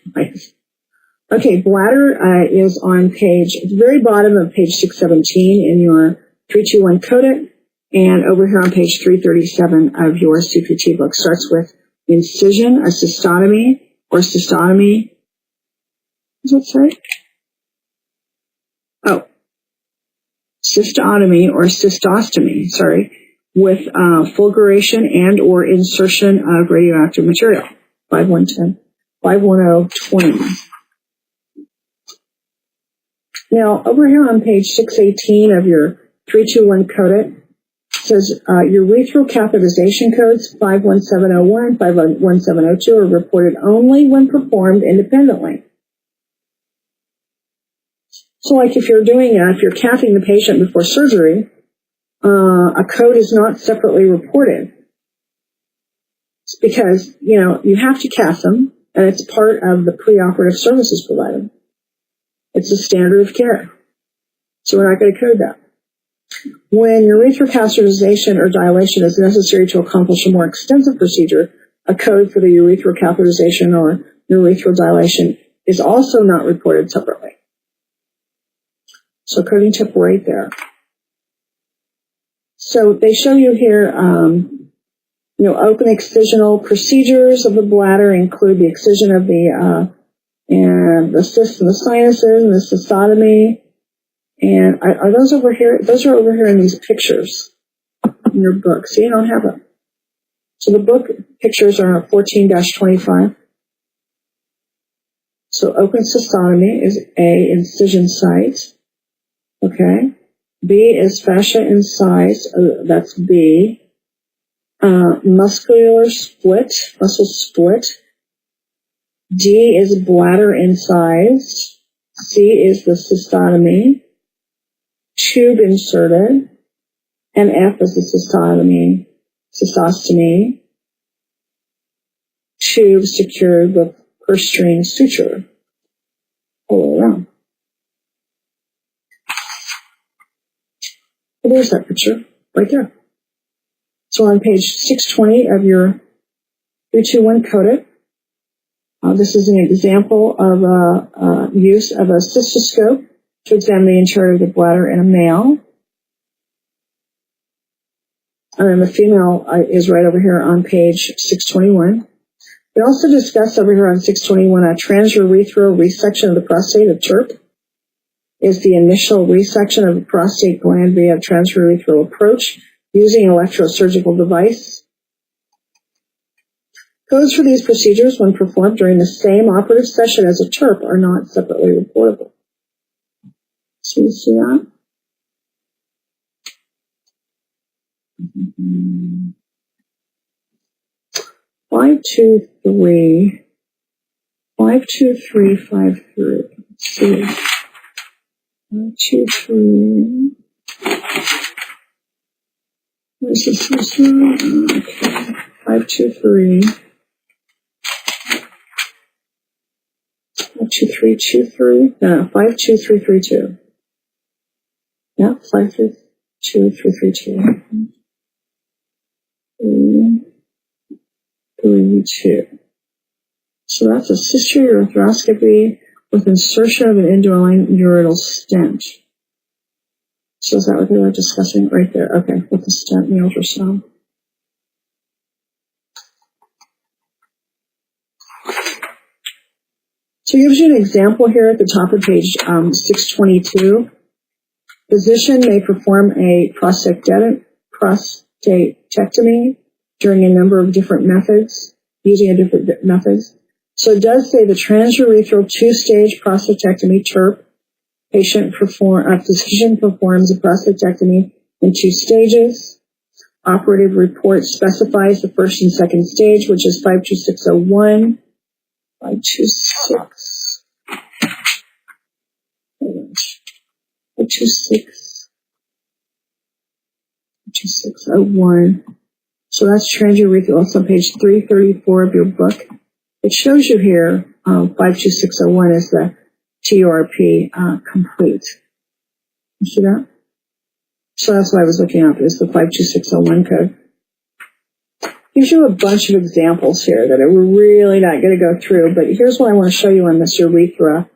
Okay, bladder is on page, at the very bottom of page 617 in your 321 codec, and over here on page 337 of your CPT book. Starts with incision, a cystotomy, or cystotomy. What does it say? Oh, cystotomy or cystostomy, with fulguration and or insertion of radioactive material. 510-20. Now, over here on page 618 of your 321 codec, says urethral catheterization codes 51701, 51702 are reported only when performed independently. So like if you're cathing the patient before surgery, a code is not separately reported. It's because, you have to cath them, and it's part of the preoperative services provided. It's a standard of care. So we're not going to code that. When urethral catheterization or dilation is necessary to accomplish a more extensive procedure, a code for the urethral catheterization or urethral dilation is also not reported separately. So coding tip right there. So they show you here, open excisional procedures of the bladder include the excision of the cysts and the sinuses and the cystotomy. And are those over here? Those are over here in these pictures in your book. See, I don't have them. So the book pictures are 14-25. So open cystotomy is A, incision site. Okay. B is fascia incised. That's B. Muscle split. D is bladder incised. C is the cystotomy. Tube inserted. And F is the cystostomy. Tube secured with purse string suture all around. Well, there's that picture right there. So on page 620 of your 321 codec, This is an example of use of a cystoscope to examine the interior of the bladder in a male. And then the female is right over here on page 621. We also discussed over here on 621 a transurethral resection of the prostate. A TURP is the initial resection of the prostate gland via a transurethral approach using an electrosurgical device. Codes for these procedures, when performed during the same operative session as a TURP, are not separately reportable. So you see that? 52353. Let's see. 523. Where's this one? Okay. 523. 52323. No, 52332. Yeah, 52332. 32. So that's a cystourethropy with insertion of an indwelling ureteral stent. So is that what they were discussing right there? Okay, with the stent and the ultrasound. So it gives you an example here at the top of page 622. Physician may perform a prostatectomy during a number of different methods, using different methods. So it does say the transurethral two-stage prostatectomy TURP. Physician performs a prostatectomy in 2 stages. Operative report specifies the first and second stage, which is 52601. 526. 52601. So that's transurethral. It's on page 334 of your book. It shows you here 52601 is the TURP complete. You see that? So that's what I was looking up, is the 52601 code. Gives you a bunch of examples here that we're really not going to go through, but here's what I want to show you on this urethra.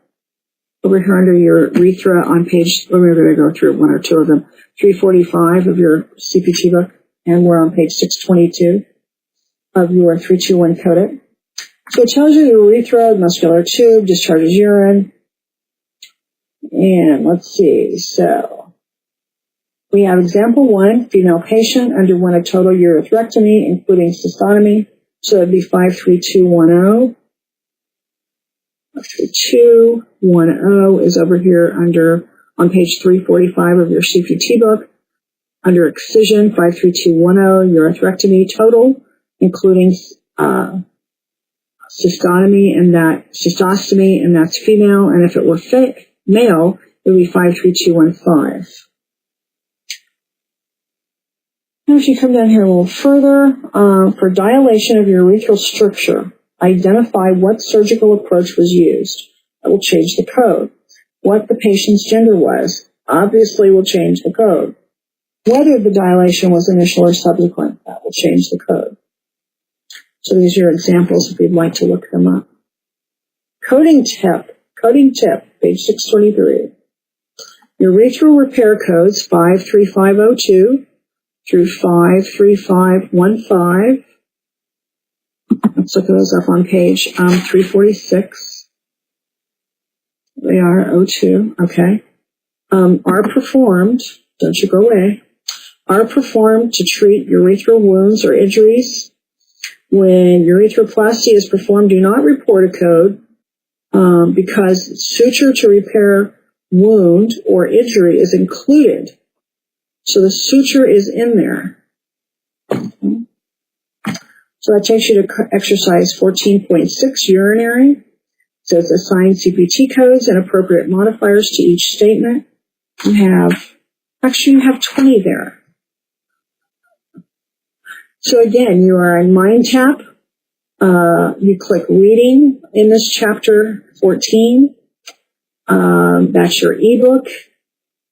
Over here under your urethra on page, we're going to go through 1 or 2 of them, 345 of your CPT book, and we're on page 622 of your 321 codec. So it tells you the urethra, muscular tube, discharges urine. And let's see, so we have example 1, female patient underwent a total urethrectomy, including cystotomy. So it'd be 53210. 53210 is over here on page 345 of your CPT book. Under excision, 53210, uretrectomy total, including cystostomy, and that's female. And if it were male, it would be 53215. Now, if you come down here a little further, for dilation of urethral stricture, identify what surgical approach was used. That will change the code. What the patient's gender was, obviously will change the code. Whether the dilation was initial or subsequent, that will change the code. So these are your examples if you'd like to look them up. Coding tip, page 623. Urethral repair codes 53502 through 53515. Let's look those up on page 346. They are 02, okay. Are performed, don't you go away, are performed to treat urethral wounds or injuries. When urethroplasty is performed, do not report a code because suture to repair wound or injury is included. So the suture is in there. So that takes you to exercise 14.6, urinary. So it's assigned CPT codes and appropriate modifiers to each statement. You have 20 there. So again, you are in MindTap. You click reading in this chapter 14. That's your ebook.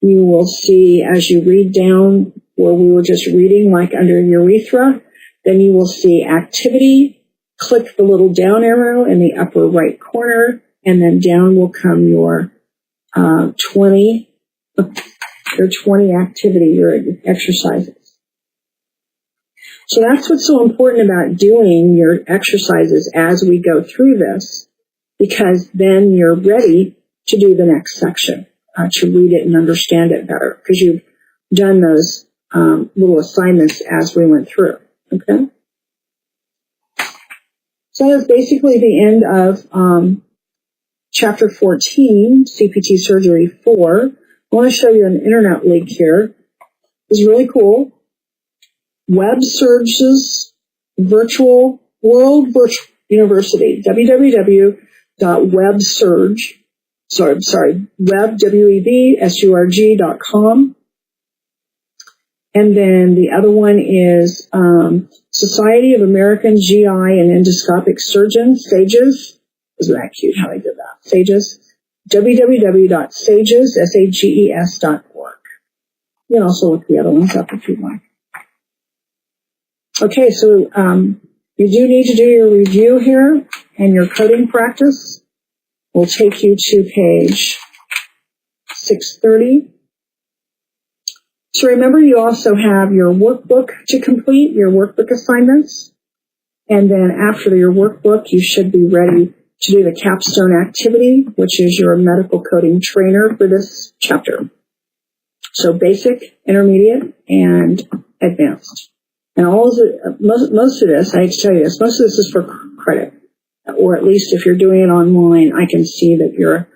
You will see as you read down where we were just reading, like under urethra, then you will see activity, click the little down arrow in the upper right corner, and then down will come your 20 activity, your exercises. So that's what's so important about doing your exercises as we go through this, because then you're ready to do the next section, to read it and understand it better, because you've done those little assignments as we went through. Okay? So that's basically the end of Chapter 14, CPT Surgery 4. I want to show you an internet link here. It's really cool. WebSurge's Virtual World Virtual University, websurg.com. And then the other one is Society of American GI and Endoscopic Surgeons, SAGES. Isn't that cute how they did that? SAGES. www.sages.org. You can also look the other ones up if you'd like. Okay, so you do need to do your review here and your coding practice. Will take you to page 630. So remember, you also have your workbook to complete, your workbook assignments. And then after your workbook, you should be ready to do the capstone activity, which is your medical coding trainer for this chapter. So basic, intermediate, and advanced. And most of this, I hate to tell you this, most of this is for credit. Or at least if you're doing it online, I can see that you're,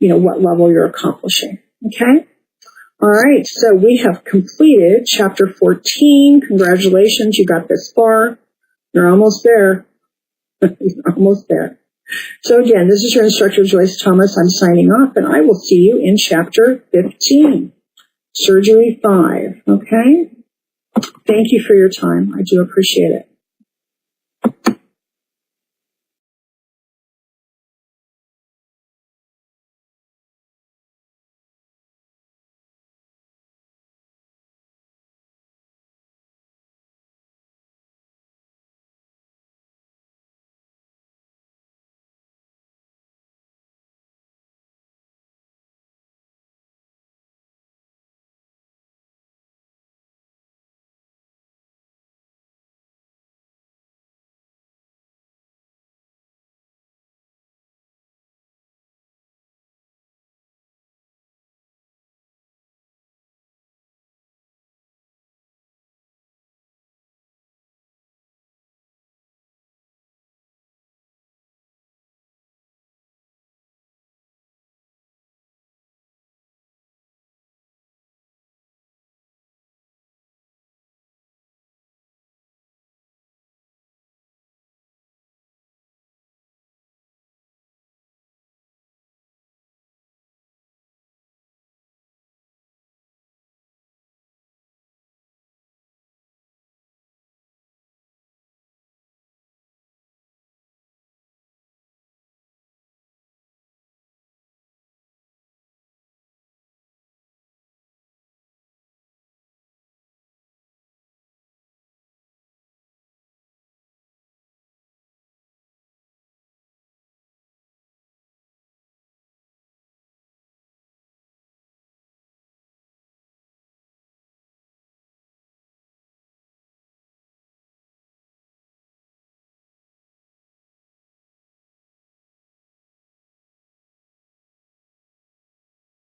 what level you're accomplishing. Okay? All right, so we have completed Chapter 14. Congratulations, you got this far. You're almost there. You're almost there. So again, this is your instructor, Joyce Thomas. I'm signing off, and I will see you in Chapter 15, Surgery 5. Okay? Thank you for your time. I do appreciate it.